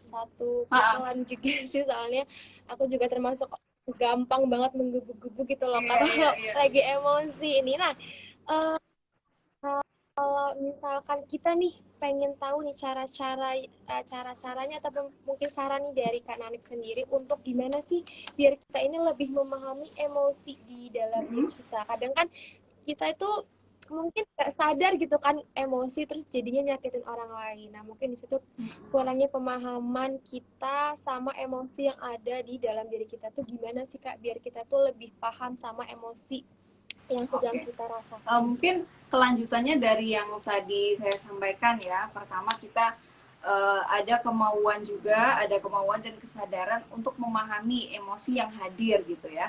satu pukulan juga sih, soalnya aku juga termasuk gampang banget menggebu-gebu gitu loh kalau lagi emosi ini. Nah kalau misalkan kita nih pengen tahu nih cara-caranya ataupun mungkin saran nih dari Kak Nanik sendiri untuk gimana sih biar kita ini lebih memahami emosi di dalam diri kita. Kadang kan kita itu mungkin nggak sadar gitu kan emosi, terus jadinya nyakitin orang lain. Nah mungkin di situ kurangnya pemahaman kita sama emosi yang ada di dalam diri kita tuh gimana sih Kak, biar kita tuh lebih paham sama emosi yang sedang kita rasakan. Mungkin kelanjutannya dari yang tadi saya sampaikan ya. Pertama kita ada kemauan dan kesadaran untuk memahami emosi yang hadir gitu ya.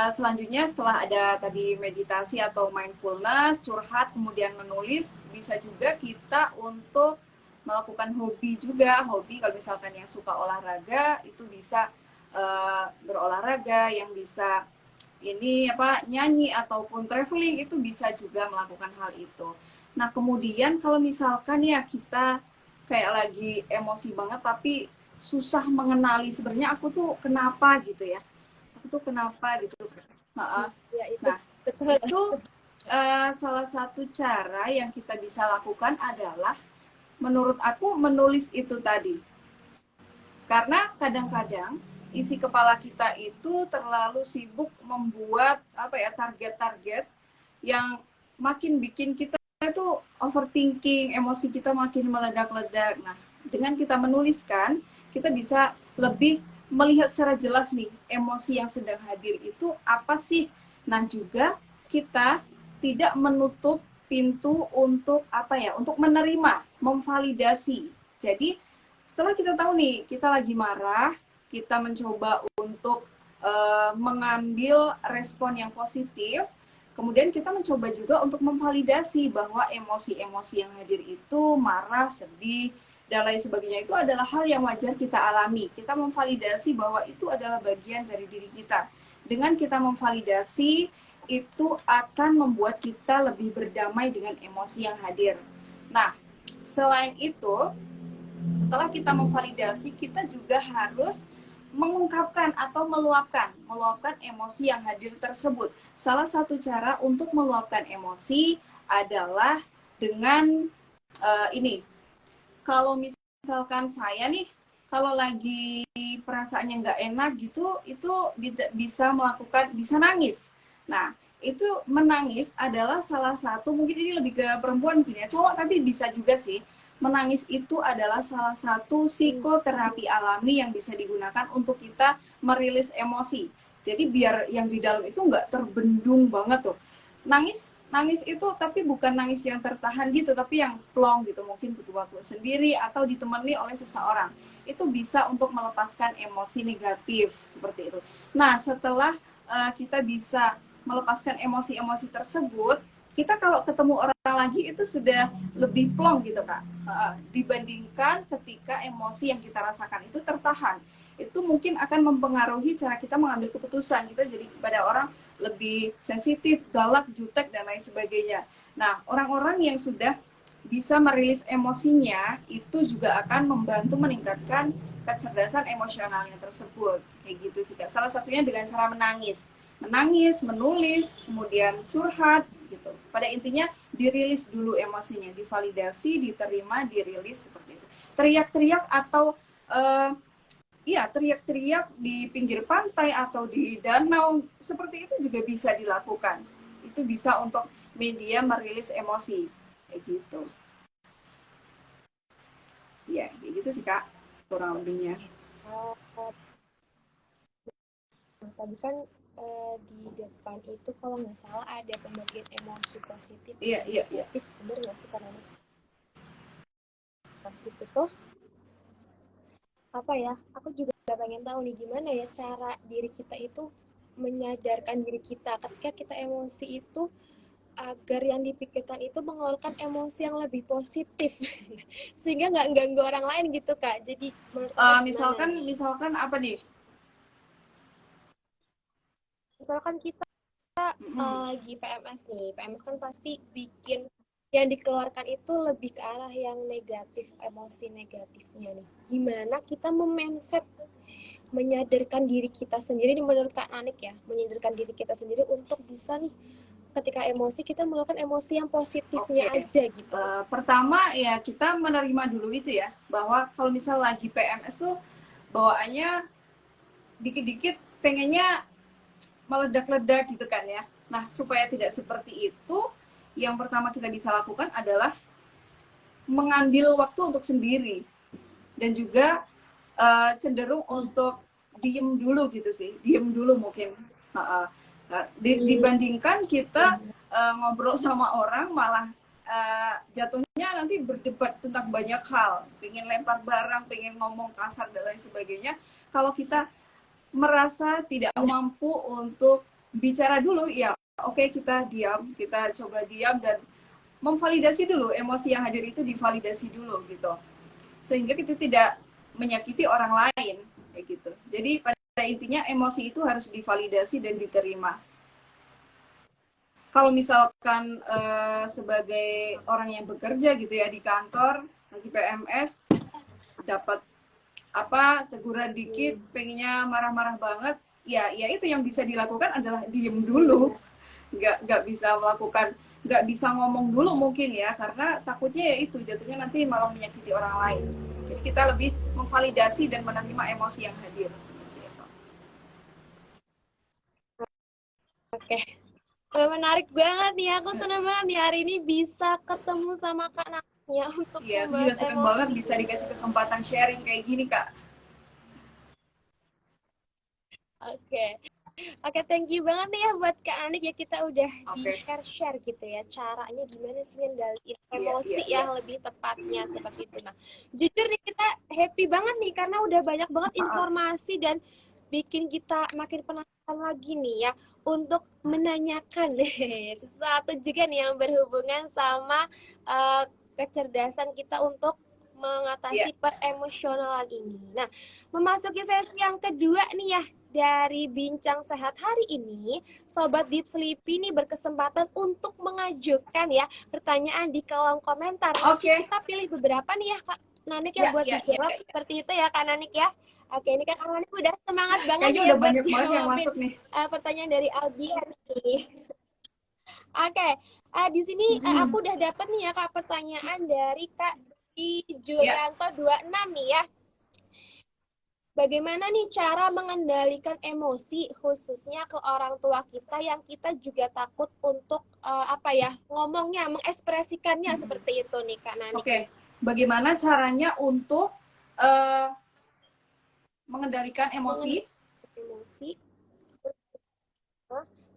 Selanjutnya setelah ada tadi meditasi atau mindfulness, curhat, kemudian menulis, bisa juga kita untuk melakukan hobi juga. Hobi kalau misalkan yang suka olahraga itu bisa berolahraga, yang bisa nyanyi ataupun traveling itu bisa juga melakukan hal itu. Nah kemudian kalau misalkan ya kita kayak lagi emosi banget tapi susah mengenali sebenarnya aku tuh kenapa gitu ya. Kenapa gitu. Nah, itu salah satu cara yang kita bisa lakukan adalah menurut aku menulis itu tadi. Karena kadang-kadang isi kepala kita itu terlalu sibuk membuat target-target yang makin bikin kita itu overthinking, emosi kita makin meledak-ledak. Nah, dengan kita menuliskan, kita bisa lebih melihat secara jelas nih emosi yang sedang hadir itu apa sih. Nah, juga kita tidak menutup pintu untuk untuk menerima, memvalidasi. Jadi setelah kita tahu nih kita lagi marah, kita mencoba untuk mengambil respon yang positif. Kemudian kita mencoba juga untuk memvalidasi bahwa emosi-emosi yang hadir itu marah, sedih, dan lain sebagainya itu adalah hal yang wajar kita alami. Kita memvalidasi bahwa itu adalah bagian dari diri kita. Dengan kita memvalidasi, itu akan membuat kita lebih berdamai dengan emosi yang hadir. Nah, selain itu, setelah kita memvalidasi, kita juga harus mengungkapkan atau meluapkan emosi yang hadir tersebut. Salah satu cara untuk meluapkan emosi adalah dengan ini. Kalau misalkan saya nih, kalau lagi perasaannya nggak enak gitu, itu bisa nangis. Nah, itu menangis adalah salah satu, mungkin ini lebih ke perempuan mungkin ya, cowok tapi bisa juga sih. Menangis itu adalah salah satu psikoterapi alami yang bisa digunakan untuk kita merilis emosi. Jadi biar yang di dalam itu nggak terbendung banget tuh. Nangis itu tapi bukan nangis yang tertahan gitu, tapi yang plong gitu. Mungkin butuh waktu sendiri atau ditemani oleh seseorang. Itu bisa untuk melepaskan emosi negatif seperti itu. Nah, setelah kita bisa melepaskan emosi-emosi tersebut, kita kalau ketemu orang lagi itu sudah lebih plong gitu Kak, dibandingkan ketika emosi yang kita rasakan itu tertahan. Itu mungkin akan mempengaruhi cara kita mengambil keputusan. Kita jadi kepada orang lebih sensitif, galak, jutek, dan lain sebagainya. Nah, orang-orang yang sudah bisa merilis emosinya itu juga akan membantu meningkatkan kecerdasan emosionalnya tersebut. Kayak gitu sih Kak. Salah satunya dengan cara menangis, menulis, kemudian curhat gitu. Pada intinya dirilis dulu emosinya, divalidasi, diterima, dirilis seperti itu. Teriak-teriak atau teriak-teriak di pinggir pantai atau di danau seperti itu juga bisa dilakukan. Itu bisa untuk media merilis emosi kayak gitu. Ya, kayak gitu sih Kak, kurang lebihnya. Tadi kan di depan itu kalau nggak salah ada pembagian emosi positif Iya. negatif, bener nggak sih karena itu tuh apa ya, aku juga pengen tahu nih gimana ya cara diri kita itu menyadarkan diri kita ketika kita emosi itu agar yang dipikirkan itu mengeluarkan emosi yang lebih positif sehingga nggak ganggu orang lain gitu Kak. Jadi misalkan apa nih? Misalkan kita lagi PMS nih, PMS kan pasti bikin yang dikeluarkan itu lebih ke arah yang negatif, emosi negatifnya nih. Gimana kita memindset, menyadarkan diri kita sendiri, menurut Kak Nanik ya, menyadarkan diri kita sendiri untuk bisa nih ketika emosi kita mengeluarkan emosi yang positifnya aja gitu. Pertama ya kita menerima dulu itu ya, bahwa kalau misal lagi PMS tuh bawaannya dikit-dikit pengennya meledak-ledak gitu kan ya. Nah, supaya tidak seperti itu, yang pertama kita bisa lakukan adalah mengambil waktu untuk sendiri. Dan juga cenderung untuk diem dulu gitu sih. Diem dulu mungkin. Dibandingkan kita ngobrol sama orang, malah jatuhnya nanti berdebat tentang banyak hal. Pengen lempar barang, pengen ngomong kasar, dan lain sebagainya. Kalau kita merasa tidak mampu untuk bicara dulu, ya oke, kita diam, kita coba diam dan memvalidasi dulu emosi yang hadir itu, divalidasi dulu gitu, sehingga kita tidak menyakiti orang lain kayak gitu. Jadi pada intinya emosi itu harus divalidasi dan diterima. Kalau misalkan sebagai orang yang bekerja gitu ya di kantor lagi PMS, dapat teguran dikit, pengennya marah-marah banget, ya itu yang bisa dilakukan adalah diem dulu, nggak bisa ngomong dulu mungkin ya, karena takutnya ya itu jatuhnya nanti malah menyakiti orang lain Jadi kita lebih memvalidasi dan menerima emosi yang hadir. Seperti itu. Oke. Menarik banget nih, aku senang banget nih hari ini bisa ketemu sama Kak Nadia untuk Iya, aku juga membahas senang emosi. banget bisa dikasih kesempatan sharing kayak gini, Kak. Oke. Oke, thank you banget nih ya buat Kak Anik ya, kita udah di Oke. share gitu ya caranya gimana sih ngendaliin Iya, emosi iya. ya lebih tepatnya seperti itu. Nah, jujur nih kita happy banget nih karena udah banyak banget informasi dan bikin kita makin penasaran lagi nih ya untuk menanyakan sesuatu juga nih yang berhubungan sama eh, kecerdasan kita untuk Iya. mengatasi peremosionalan ini. Nah, memasuki sesi yang kedua nih ya dari Bincang Sehat hari ini, Sobat Deep Sleepy ini berkesempatan untuk mengajukan ya pertanyaan di kolom komentar. Nanti Oke. kita pilih beberapa nih ya Kak Nanik ya buat dijawab seperti itu ya Kak Nanik ya. Oke, ini Kak Nanik udah semangat banget Kayaknya nih ya udah buat banyak banget yang jawabin masuk nih. pertanyaan dari audiens nih. Oke, di sini aku udah dapet nih ya Kak pertanyaan dari Kak Di Ya. Julianto 26 nih ya. Bagaimana nih cara mengendalikan emosi khususnya ke orang tua kita yang kita juga takut untuk apa ya ngomongnya, mengekspresikannya seperti itu nih Kak Nanik. Oke. Bagaimana caranya untuk eh, mengendalikan emosi? Emosi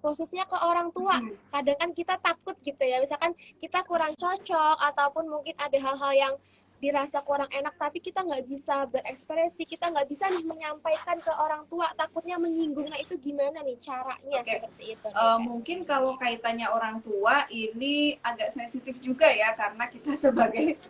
khususnya ke orang tua. Kadang kan kita takut gitu ya, misalkan kita kurang cocok ataupun mungkin ada hal-hal yang dirasa kurang enak tapi kita nggak bisa berekspresi, kita nggak bisa nih menyampaikan ke orang tua, takutnya menyinggung. Nah itu gimana nih caranya seperti itu nih, mungkin kalau kaitannya orang tua ini agak sensitif juga ya karena kita sebagai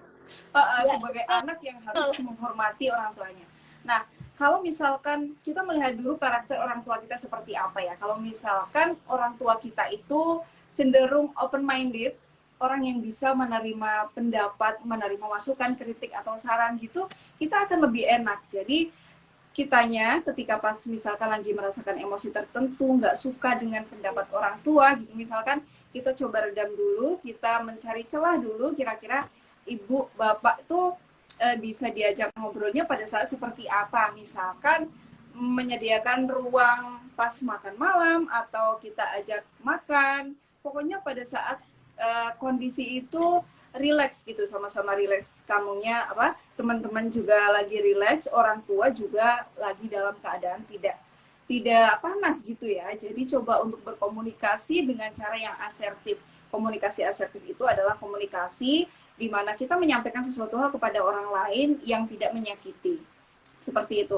sebagai anak yang harus menghormati orang tuanya. Nah, kalau misalkan kita melihat dulu karakter orang tua kita seperti apa ya. Kalau misalkan orang tua kita itu cenderung open minded, orang yang bisa menerima pendapat, menerima masukan, kritik atau saran gitu, kita akan lebih enak. Jadi kitanya ketika pas misalkan lagi merasakan emosi tertentu, nggak suka dengan pendapat orang tua gitu, misalkan kita coba redam dulu, kita mencari celah dulu, kira-kira ibu bapak tuh bisa diajak ngobrolnya pada saat seperti apa, misalkan menyediakan ruang pas makan malam atau kita ajak makan, pokoknya pada saat kondisi itu relax gitu, sama-sama relax, kamunya apa, teman-teman juga lagi relax, orang tua juga lagi dalam keadaan tidak panas gitu ya. Jadi coba untuk berkomunikasi dengan cara yang asertif. Komunikasi asertif itu adalah komunikasi di mana kita menyampaikan sesuatu hal kepada orang lain yang tidak menyakiti. Seperti itu.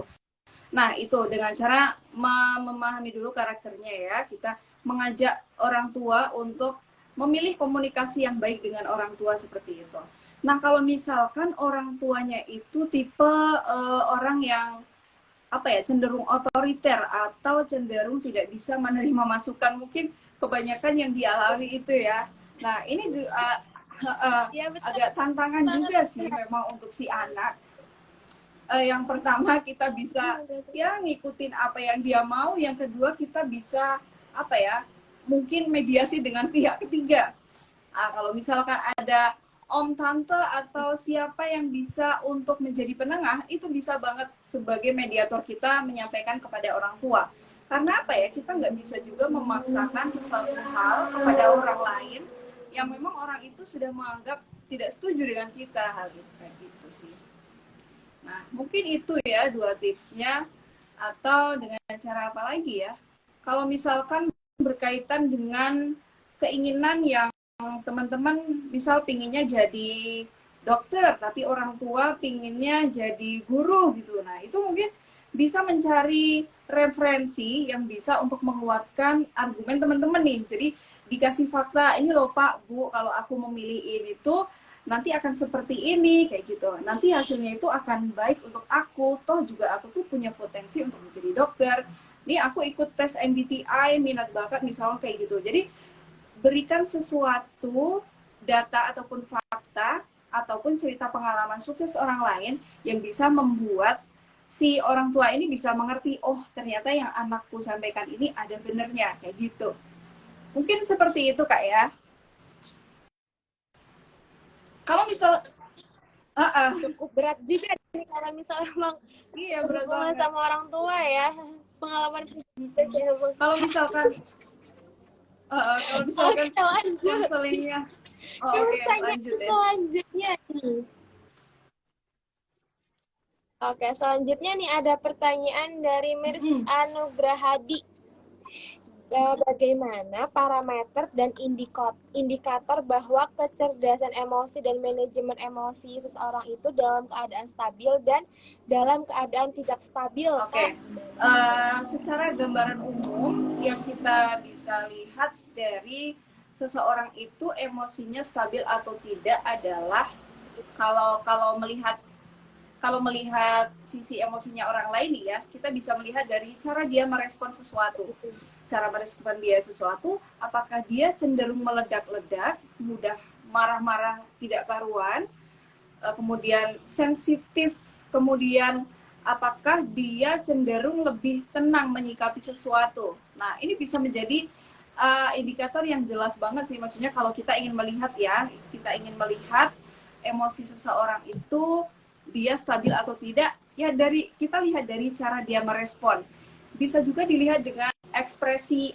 Nah, itu dengan cara memahami dulu karakternya ya. Kita mengajak orang tua untuk memilih komunikasi yang baik dengan orang tua seperti itu. Nah, kalau misalkan orang tuanya itu tipe orang yang apa ya, cenderung otoriter atau cenderung tidak bisa menerima masukan, mungkin kebanyakan yang dialami itu ya. Nah, ini agak tantangan juga sih memang untuk si anak. Yang pertama kita bisa ya ngikutin apa yang dia mau, yang kedua kita bisa apa ya, mungkin mediasi dengan pihak ketiga. Kalau misalkan ada om tante atau siapa yang bisa untuk menjadi penengah, itu bisa banget sebagai mediator kita menyampaikan kepada orang tua. Karena apa ya, kita nggak bisa juga memaksakan sesuatu hal kepada orang lain yang memang orang itu sudah menganggap tidak setuju dengan kita, hal itu kayak gitu sih. Nah, mungkin itu ya 2 tipsnya. Atau dengan cara apa lagi ya? Kalau misalkan berkaitan dengan keinginan yang teman-teman misal pinginnya jadi dokter, tapi orang tua pinginnya jadi guru gitu. Nah, itu mungkin bisa mencari referensi yang bisa untuk menguatkan argumen teman-teman nih. Jadi dikasih fakta, ini loh Pak, Bu, kalau aku memilih ini tuh nanti akan seperti ini, kayak gitu. Nanti hasilnya itu akan baik untuk aku, toh juga aku tuh punya potensi untuk menjadi dokter. Nih aku ikut tes MBTI, minat bakat misalnya kayak gitu. Jadi berikan sesuatu, data ataupun fakta, ataupun cerita pengalaman sukses orang lain yang bisa membuat si orang tua ini bisa mengerti, oh ternyata yang anakku sampaikan ini ada benernya, kayak gitu. Mungkin seperti itu Kak ya. Kalau misal cukup berat juga Karena misalnya emang Iya, berat hubungan banget. sama orang tua ya, pengalaman pribadi sih emang. Kalau misalkan kalau misalkan Oke, lanjut. konselingnya, oh, Ke oke, lanjut pertanyaan ya. selanjutnya nih. Oke, selanjutnya nih ada pertanyaan dari Mirs Mm-mm. Anugrahadi. Bagaimana parameter dan indikator bahwa kecerdasan emosi dan manajemen emosi seseorang itu dalam keadaan stabil dan dalam keadaan tidak stabil, Oke, Kak? secara gambaran umum yang kita bisa lihat dari seseorang itu emosinya stabil atau tidak adalah kalau kalau melihat sisi emosinya orang lain nih ya, kita bisa melihat dari cara dia merespon sesuatu. Cara merespon dia sesuatu, apakah dia cenderung meledak-ledak, mudah marah-marah tidak karuan, kemudian sensitif, kemudian apakah dia cenderung lebih tenang menyikapi sesuatu. Nah, ini bisa menjadi indikator yang jelas banget sih, maksudnya kalau kita ingin melihat ya, kita ingin melihat emosi seseorang itu dia stabil atau tidak, ya dari kita lihat dari cara dia merespon. Bisa juga dilihat dengan ekspresi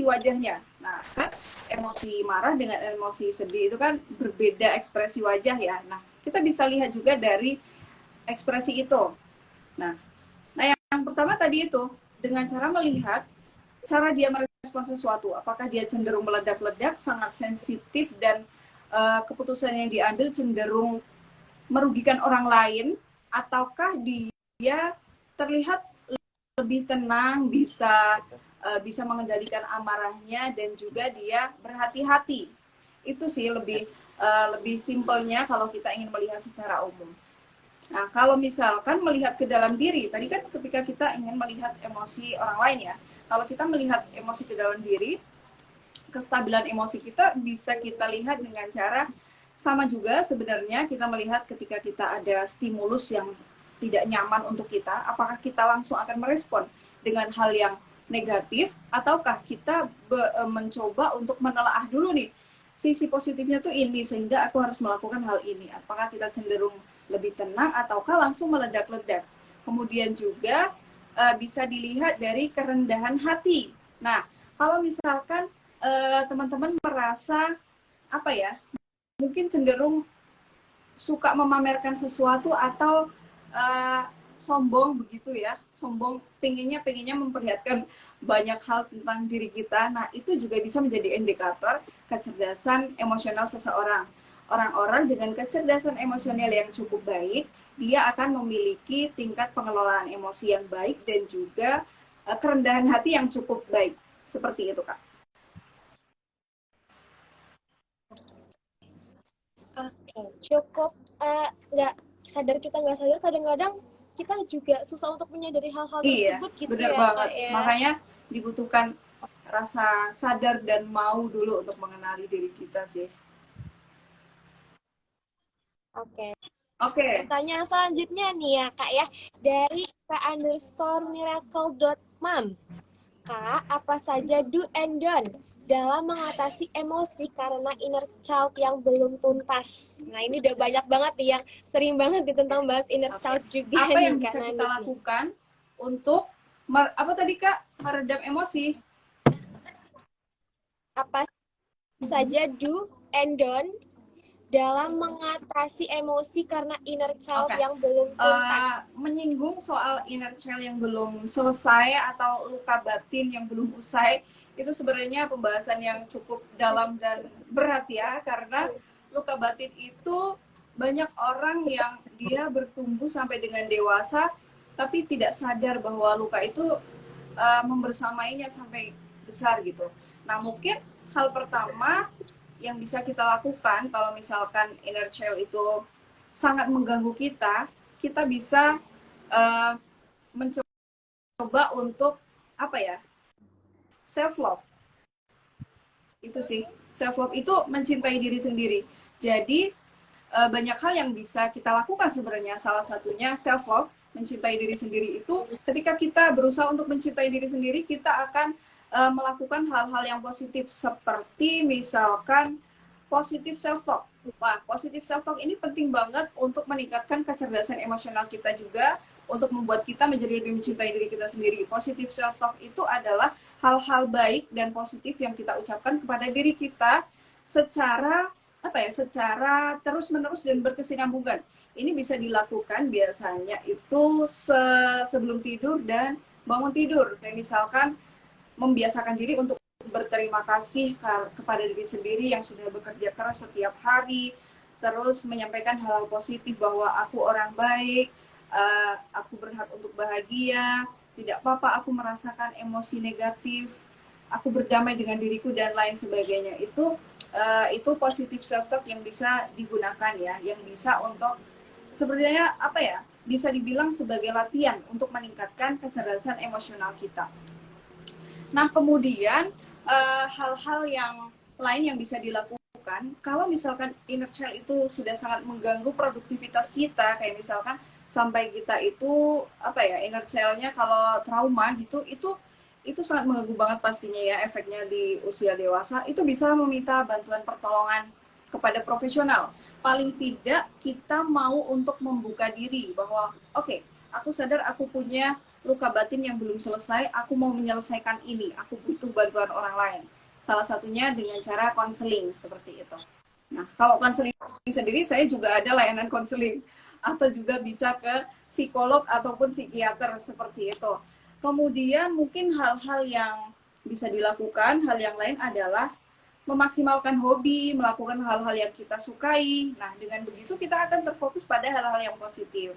wajahnya. Nah, kan emosi marah dengan emosi sedih itu kan berbeda ekspresi wajah ya. Nah, kita bisa lihat juga dari ekspresi itu. Nah, yang pertama tadi itu dengan cara melihat cara dia merespon sesuatu, apakah dia cenderung meledak-ledak, sangat sensitif dan keputusan yang diambil cenderung merugikan orang lain, ataukah dia terlihat lebih tenang, bisa mengendalikan amarahnya dan juga dia berhati-hati. Itu sih lebih simpelnya kalau kita ingin melihat secara umum. Nah, kalau misalkan melihat ke dalam diri, tadi kan ketika kita ingin melihat emosi orang lain ya, kalau kita melihat emosi ke dalam diri, kestabilan emosi kita bisa kita lihat dengan cara sama juga sebenarnya kita melihat ketika kita ada stimulus yang tidak nyaman untuk kita, apakah kita langsung akan merespon dengan hal yang negatif, ataukah kita mencoba untuk menelaah dulu nih, sisi positifnya tuh ini, sehingga aku harus melakukan hal ini. Apakah kita cenderung lebih tenang, ataukah langsung meledak-ledak. Kemudian juga bisa dilihat dari kerendahan hati. Nah, kalau misalkan teman-teman merasa, apa ya, mungkin cenderung suka memamerkan sesuatu atau sombong begitu ya, sombong pengennya memperlihatkan banyak hal tentang diri kita. Nah, itu juga bisa menjadi indikator kecerdasan emosional seseorang. Orang-orang dengan kecerdasan emosional yang cukup baik, dia akan memiliki tingkat pengelolaan emosi yang baik dan juga kerendahan hati yang cukup baik. Seperti itu, Kak. Oke, cukup nggak sadar kita nggak sadar kadang-kadang kita juga susah untuk menyadari hal-hal Iya, tersebut gitu benar ya, banget. Kak ya. Makanya dibutuhkan rasa sadar dan mau dulu untuk mengenali diri kita sih. Oke. Oke. Pertanyaan selanjutnya nih ya, Kak ya. Dari _miracle.mom. Kak, apa saja do and don't dalam mengatasi emosi karena inner child yang belum tuntas? Nah, ini udah banyak banget nih yang sering banget tentang bahas inner child juga Apa nih, yang Kak bisa kita Nani. lakukan untuk apa tadi, Kak? Meredam emosi. Apa saja do and don't dalam mengatasi emosi karena inner child yang belum tuntas? Menyinggung soal inner child yang belum selesai atau luka batin yang belum usai, itu sebenarnya pembahasan yang cukup dalam dan berat ya, karena luka batin itu banyak orang yang dia bertumbuh sampai dengan dewasa tapi tidak sadar bahwa luka itu membersamainya sampai besar gitu. Nah, mungkin hal pertama yang bisa kita lakukan kalau misalkan inner child itu sangat mengganggu kita, kita bisa mencoba untuk apa ya, self love. Itu sih, self love itu mencintai diri sendiri. Jadi banyak hal yang bisa kita lakukan sebenarnya. Salah satunya self love, mencintai diri sendiri itu ketika kita berusaha untuk mencintai diri sendiri, kita akan melakukan hal-hal yang positif seperti misalkan positive self talk. Wah, positive self talk ini penting banget untuk meningkatkan kecerdasan emosional kita juga, untuk membuat kita menjadi lebih mencintai diri kita sendiri. Positive self talk itu adalah hal-hal baik dan positif yang kita ucapkan kepada diri kita secara secara terus-menerus dan berkesinambungan. Ini bisa dilakukan biasanya itu sebelum tidur dan bangun tidur. Kayak misalkan membiasakan diri untuk berterima kasih kepada diri sendiri yang sudah bekerja keras setiap hari, terus menyampaikan hal-hal positif bahwa aku orang baik, aku berhak untuk bahagia, tidak apa-apa aku merasakan emosi negatif, aku berdamai dengan diriku dan lain sebagainya. Itu positive self talk yang bisa digunakan ya, yang bisa untuk sebenarnya bisa dibilang sebagai latihan untuk meningkatkan kecerdasan emosional kita. Nah, kemudian hal-hal yang lain yang bisa dilakukan kalau misalkan inner child itu sudah sangat mengganggu produktivitas kita, kayak misalkan sampai kita itu inner child-nya kalau trauma gitu, itu sangat mengganggu banget pastinya ya efeknya di usia dewasa. Itu bisa meminta bantuan pertolongan kepada profesional. Paling tidak kita mau untuk membuka diri bahwa oke, aku sadar aku punya luka batin yang belum selesai, aku mau menyelesaikan ini, aku butuh bantuan orang lain. Salah satunya dengan cara konseling seperti itu. Nah, kalau konseling sendiri saya juga ada layanan konseling, atau juga bisa ke psikolog ataupun psikiater seperti itu. Kemudian mungkin hal-hal yang bisa dilakukan, hal yang lain adalah memaksimalkan hobi, melakukan hal-hal yang kita sukai. Nah, dengan begitu kita akan terfokus pada hal-hal yang positif.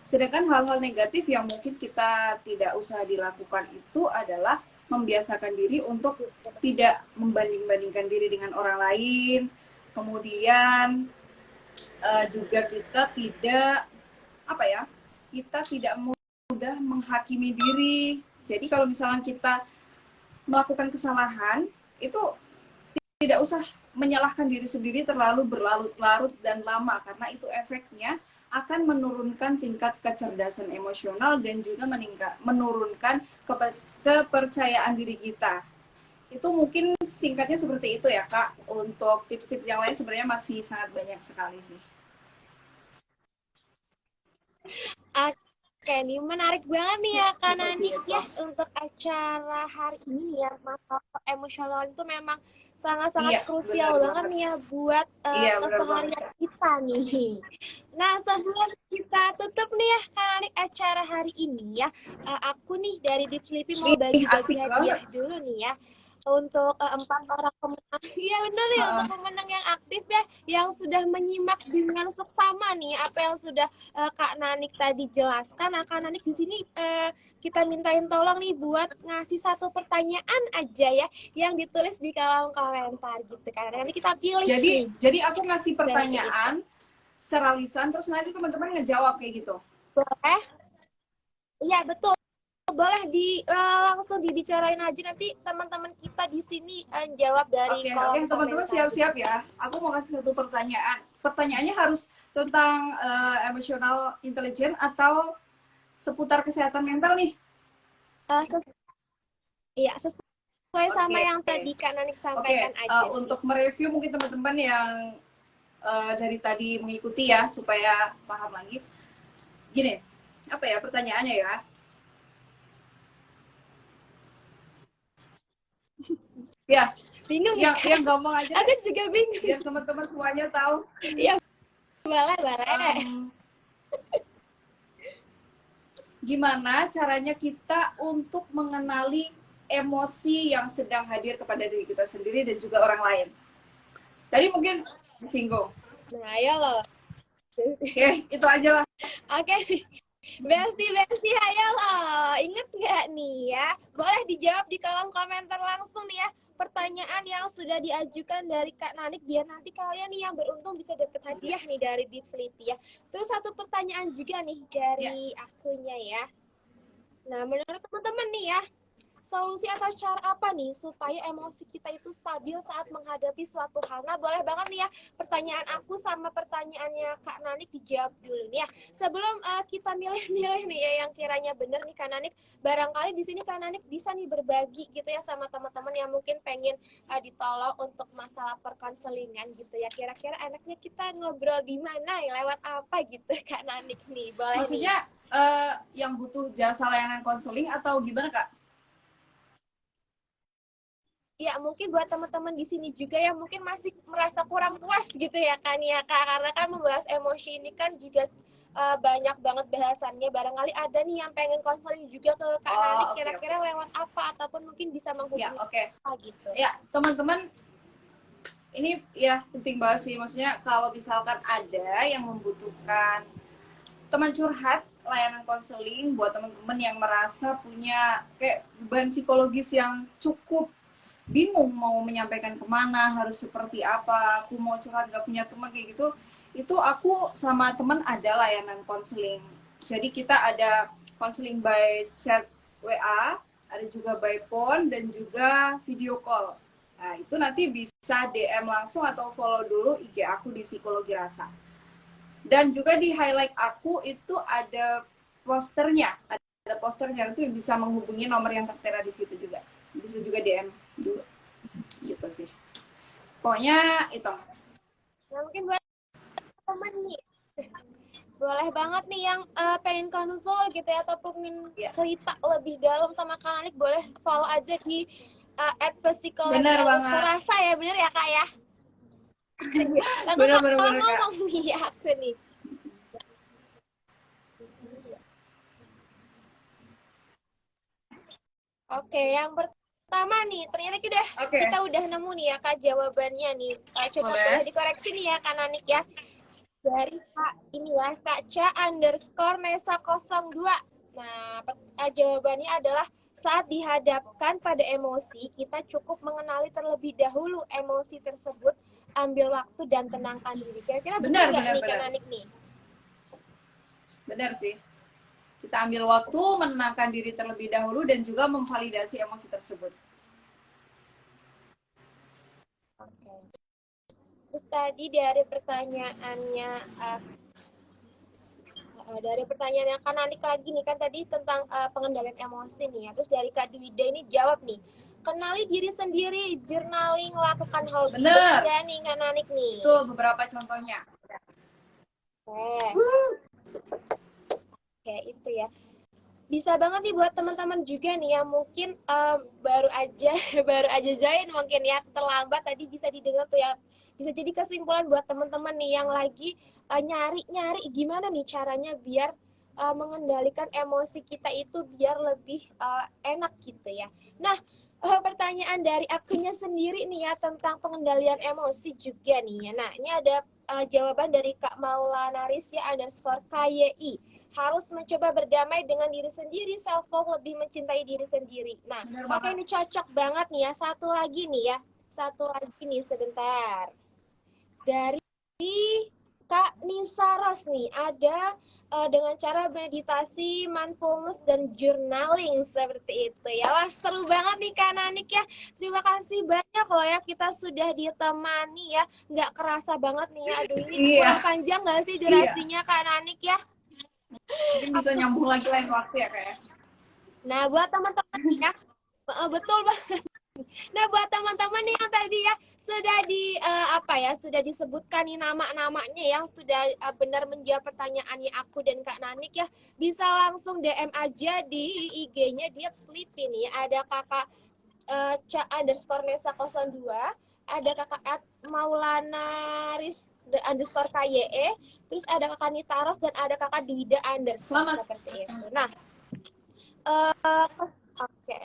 Sedangkan hal-hal negatif yang mungkin kita tidak usah dilakukan itu adalah membiasakan diri untuk tidak membanding-bandingkan diri dengan orang lain. Kemudian juga kita tidak mudah menghakimi diri. Jadi kalau misalnya kita melakukan kesalahan, itu tidak usah menyalahkan diri sendiri terlalu berlarut-larut dan lama, karena itu efeknya akan menurunkan tingkat kecerdasan emosional dan juga menurunkan kepercayaan diri kita. Itu mungkin singkatnya seperti itu ya Kak. Untuk tips-tips yang lain sebenarnya masih sangat banyak sekali sih. Oke nih, menarik banget nih ya Kak Nanik ya untuk acara hari ini ya. Masalah emosional itu memang sangat-sangat krusial banget nih ya buat keseharian kita nih. Nah, sebelum kita tutup nih ya Kak Nanik acara hari ini ya, aku nih dari Deep Sleepy mau bagi-bagi hadiah dulu nih ya untuk 4 orang pemenang. Iya benar ya, untuk pemenang yang aktif ya, yang sudah menyimak dengan seksama nih apa yang sudah Kak Nanik tadi jelaskan. Nah, Kak Nanik di sini kita mintain tolong nih buat ngasih satu pertanyaan aja ya yang ditulis di kolom komentar gitu kan. Nanti kita pilih. Jadi aku ngasih pertanyaan secara lisan, terus nanti teman-teman ngejawab kayak gitu. Boleh? Iya betul. Boleh langsung dibicarain aja, nanti teman-teman kita di sini jawab dari kolom komentar. Teman-teman siap-siap ya. Aku mau kasih satu pertanyaan. Pertanyaannya harus tentang emotional intelligence atau seputar kesehatan mental nih? Iya, sesuai sama yang tadi Kak Nanik sampaikan aja sih. Untuk mereview mungkin teman-teman yang dari tadi mengikuti ya, supaya paham lagi. Gini, pertanyaannya ya? Ya, bingung yang gampang aja. Aku juga bingung. Biar teman-teman semuanya tahu. Iya, boleh. Gimana caranya kita untuk mengenali emosi yang sedang hadir kepada diri kita sendiri dan juga orang lain? Tadi mungkin disinggung. Nah, ayo loh. Oke, itu aja lah. Oke. Besti, ayo loh. Ingat nggak nih ya? Boleh dijawab di kolom komentar langsung nih ya. Pertanyaan yang sudah diajukan dari Kak Nanik, biar nanti kalian nih yang beruntung bisa dapat hadiah nih dari Deep Sleepy ya. Terus satu pertanyaan juga nih dari akunya ya. Nah, menurut teman-teman nih ya, solusi atau cara apa nih supaya emosi kita itu stabil saat menghadapi suatu hal? Nah, boleh banget nih ya pertanyaan aku sama pertanyaannya Kak Nanik dijawab dulu nih ya. Sebelum kita milih-milih nih ya yang kiranya bener nih Kak Nanik, barangkali di sini Kak Nanik bisa nih berbagi gitu ya sama teman-teman yang mungkin pengen ditolong untuk masalah perkonselingan gitu ya. Kira-kira enaknya kita ngobrol di mana ya, lewat apa gitu Kak Nanik nih? Boleh nih. Maksudnya yang butuh jasa layanan konseling atau gimana Kak? Ya mungkin buat teman-teman di sini juga yang mungkin masih merasa kurang puas gitu ya kan ya Kak, karena kan membahas emosi ini kan juga banyak banget bahasannya. Barangkali ada nih yang pengen konseling juga ke Kak Nanik, kira-kira lewat apa ataupun mungkin bisa menghubungi Ya, oke. gitu. Ya, teman-teman, ini ya penting banget sih. Maksudnya kalau misalkan ada yang membutuhkan teman curhat, layanan konseling buat teman-teman yang merasa punya kayak beban psikologis yang cukup bingung mau menyampaikan kemana, harus seperti apa, aku mau curhat gak punya teman kayak gitu, itu aku sama teman ada layanan konseling. Jadi kita ada konseling by chat WA, ada juga by phone, dan juga video call. Nah, itu nanti bisa DM langsung atau follow dulu IG aku di Psikologi Rasa. Dan juga di highlight aku itu ada posternya, ada posternya itu bisa menghubungi nomor yang tertera di situ juga. Bisa juga DM dulu gitu sih, pokoknya itu. Nah mungkin buat teman nih boleh banget nih yang pengen konsul gitu ya atau pengen cerita lebih dalam sama Kak Nanik, boleh follow aja di @psikologi_rasa ya, bener ya Kak ya? Bener ngomong nih aku nih. Oke, yang pertama nih, ternyata kita udah nemu nih ya Kak jawabannya nih. Coba boleh dikoreksi nih ya Kak Nanik ya. Dari Kak inilah Kak Ca_Nesa02. Nah, jawabannya adalah saat dihadapkan pada emosi, kita cukup mengenali terlebih dahulu emosi tersebut, ambil waktu dan tenangkan diri. Kira-kira benar nggak nih Kak Nanik nih? Benar sih. Kita ambil waktu, menenangkan diri terlebih dahulu, dan juga memvalidasi emosi tersebut. Oke. Terus tadi dari pertanyaannya Kak Nanik lagi nih kan tadi tentang pengendalian emosi nih ya. Terus dari Kak Dwida ini jawab nih, kenali diri sendiri, journaling, lakukan hobi. Bener nih Kak Nanik nih. Itu beberapa contohnya. Oke, itu ya. Bisa banget nih buat teman-teman juga nih yang mungkin baru aja join mungkin ya, terlambat tadi bisa didengar tuh ya. Bisa jadi kesimpulan buat teman-teman nih yang lagi nyari gimana nih caranya biar mengendalikan emosi kita itu biar lebih enak gitu ya. Nah, pertanyaan dari akunya sendiri nih ya tentang pengendalian emosi juga nih ya. Nah, ini ada jawaban dari Kak Maulana Rizya_KYI. Harus mencoba berdamai dengan diri sendiri, self love, lebih mencintai diri sendiri. Nah, oke ini cocok banget nih ya. Satu lagi nih sebentar. Dari Kak Nisa Ros nih, ada dengan cara meditasi, mindfulness, dan journaling seperti itu ya. Wah, seru banget nih Kak Nanik ya. Terima kasih banyak loh ya, kita sudah ditemani ya. Nggak kerasa banget nih ya. Aduh, ini kurang panjang nggak sih durasinya Kak Nanik ya? Mungkin bisa nyambung lagi lain waktu ya kayak. Nah, buat teman-teman ya, betul banget. Nah, buat teman-teman nih yang tadi ya sudah disebutkan nih nama-namanya yang sudah benar menjawab pertanyaannya aku dan Kak Nanik ya, bisa langsung DM aja di IG-nya Diep Sleepy nih. Ada Kakak Ca_Nesa02, ada Kakak @Maulana _KYE, terus ada Kakak Nitaros dan ada Kakak Dwida seperti itu. Nah, oke.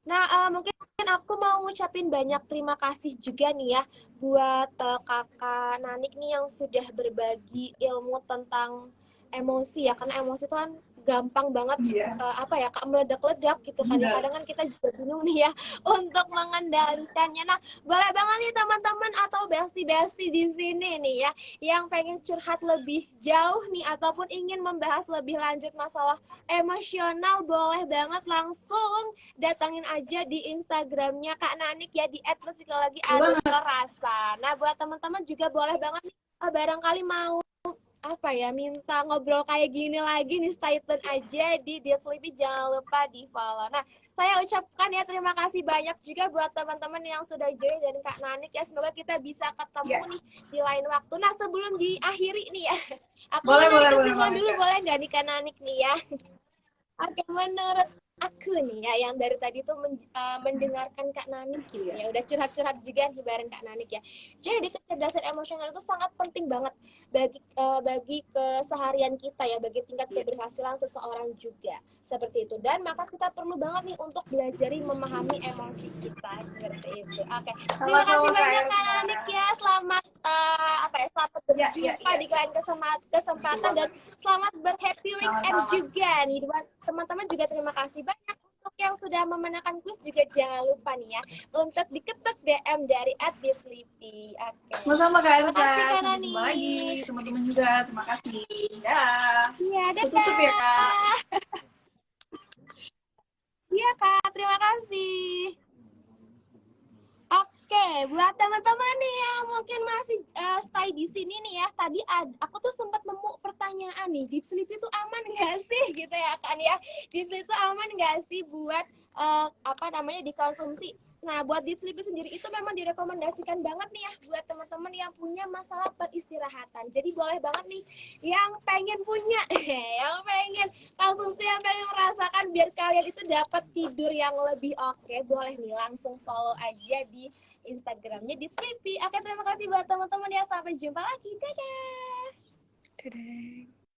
Nah, mungkin aku mau ngucapin banyak terima kasih juga nih ya buat Kakak Nanik nih yang sudah berbagi ilmu tentang emosi ya, karena emosi itu kan gampang banget Iya. apa ya Kak, meledak-ledak gitu kan ya. Benar. Kadang kan kita juga bingung nih ya untuk mengendalikannya. Nah, boleh banget nih teman-teman atau besti-besti di sini nih ya yang pengen curhat lebih jauh nih ataupun ingin membahas lebih lanjut masalah emosional, boleh banget langsung datangin aja di Instagramnya Kak Nanik ya di @psikologi_rasa. Nah, buat teman-teman juga boleh banget nih barangkali mau apa ya minta ngobrol kayak gini lagi nih, stay tune aja di Deep Sleepy, jangan lupa di follow. Nah, saya ucapkan ya terima kasih banyak juga buat teman-teman yang sudah join dan Kak Nanik ya, semoga kita bisa ketemu Iya. nih di lain waktu. Nah, sebelum diakhiri nih ya, aku Boleh, mau narik boleh kesimpulan banget, dulu, Kak. boleh nggak nih Kak Nanik nih ya? Oke, menurut aku nih ya yang dari tadi tuh mendengarkan Kak Nanik gitu ya, udah curhat-curhat juga nih bareng Kak Nanik ya. Jadi kecerdasan emosional itu sangat penting banget bagi keseharian kita ya, bagi tingkat keberhasilan seseorang juga seperti itu. Dan maka kita perlu banget nih untuk belajar memahami emosi kita seperti itu. Oke, terima kasih Sama-sama, Kak banyak Kak Elsa. Nanik ya. Selamat selamat Iya, iya, berjumpa iya. di lain kesempatan dan selamat berhappy weekend Sama-sama. juga nih buat teman-teman juga. Terima kasih banyak untuk yang sudah memenangkan kuis juga, jangan lupa nih ya untuk diketuk DM dari @deepsleepy. Oke. Sama-sama, Kak Terima Elsa. kasih Kak Sampai jumpa lagi. Nanik. Teman-teman juga, terima kasih. Ya. Iya, Tutup ya, Kak. dadah. Iya Kak, terima kasih. Oke, buat teman-teman nih yang mungkin masih stay di sini nih ya, tadi aku tuh sempat nemu pertanyaan nih, Deep Sleep itu aman nggak sih gitu ya kan ya? Deep Sleep itu aman nggak sih buat apa namanya dikonsumsi? Nah, buat Deep Sleep sendiri itu memang direkomendasikan banget nih ya buat teman-teman yang punya masalah peristirahatan. Jadi boleh banget nih yang pengen punya, yang pengen konsumsi, yang pengen merasakan biar kalian itu dapat tidur yang lebih oke, boleh nih langsung follow aja di Instagramnya Deep Sleepy. Oke, terima kasih buat teman-teman ya. Sampai jumpa lagi. Dadah. Dadah.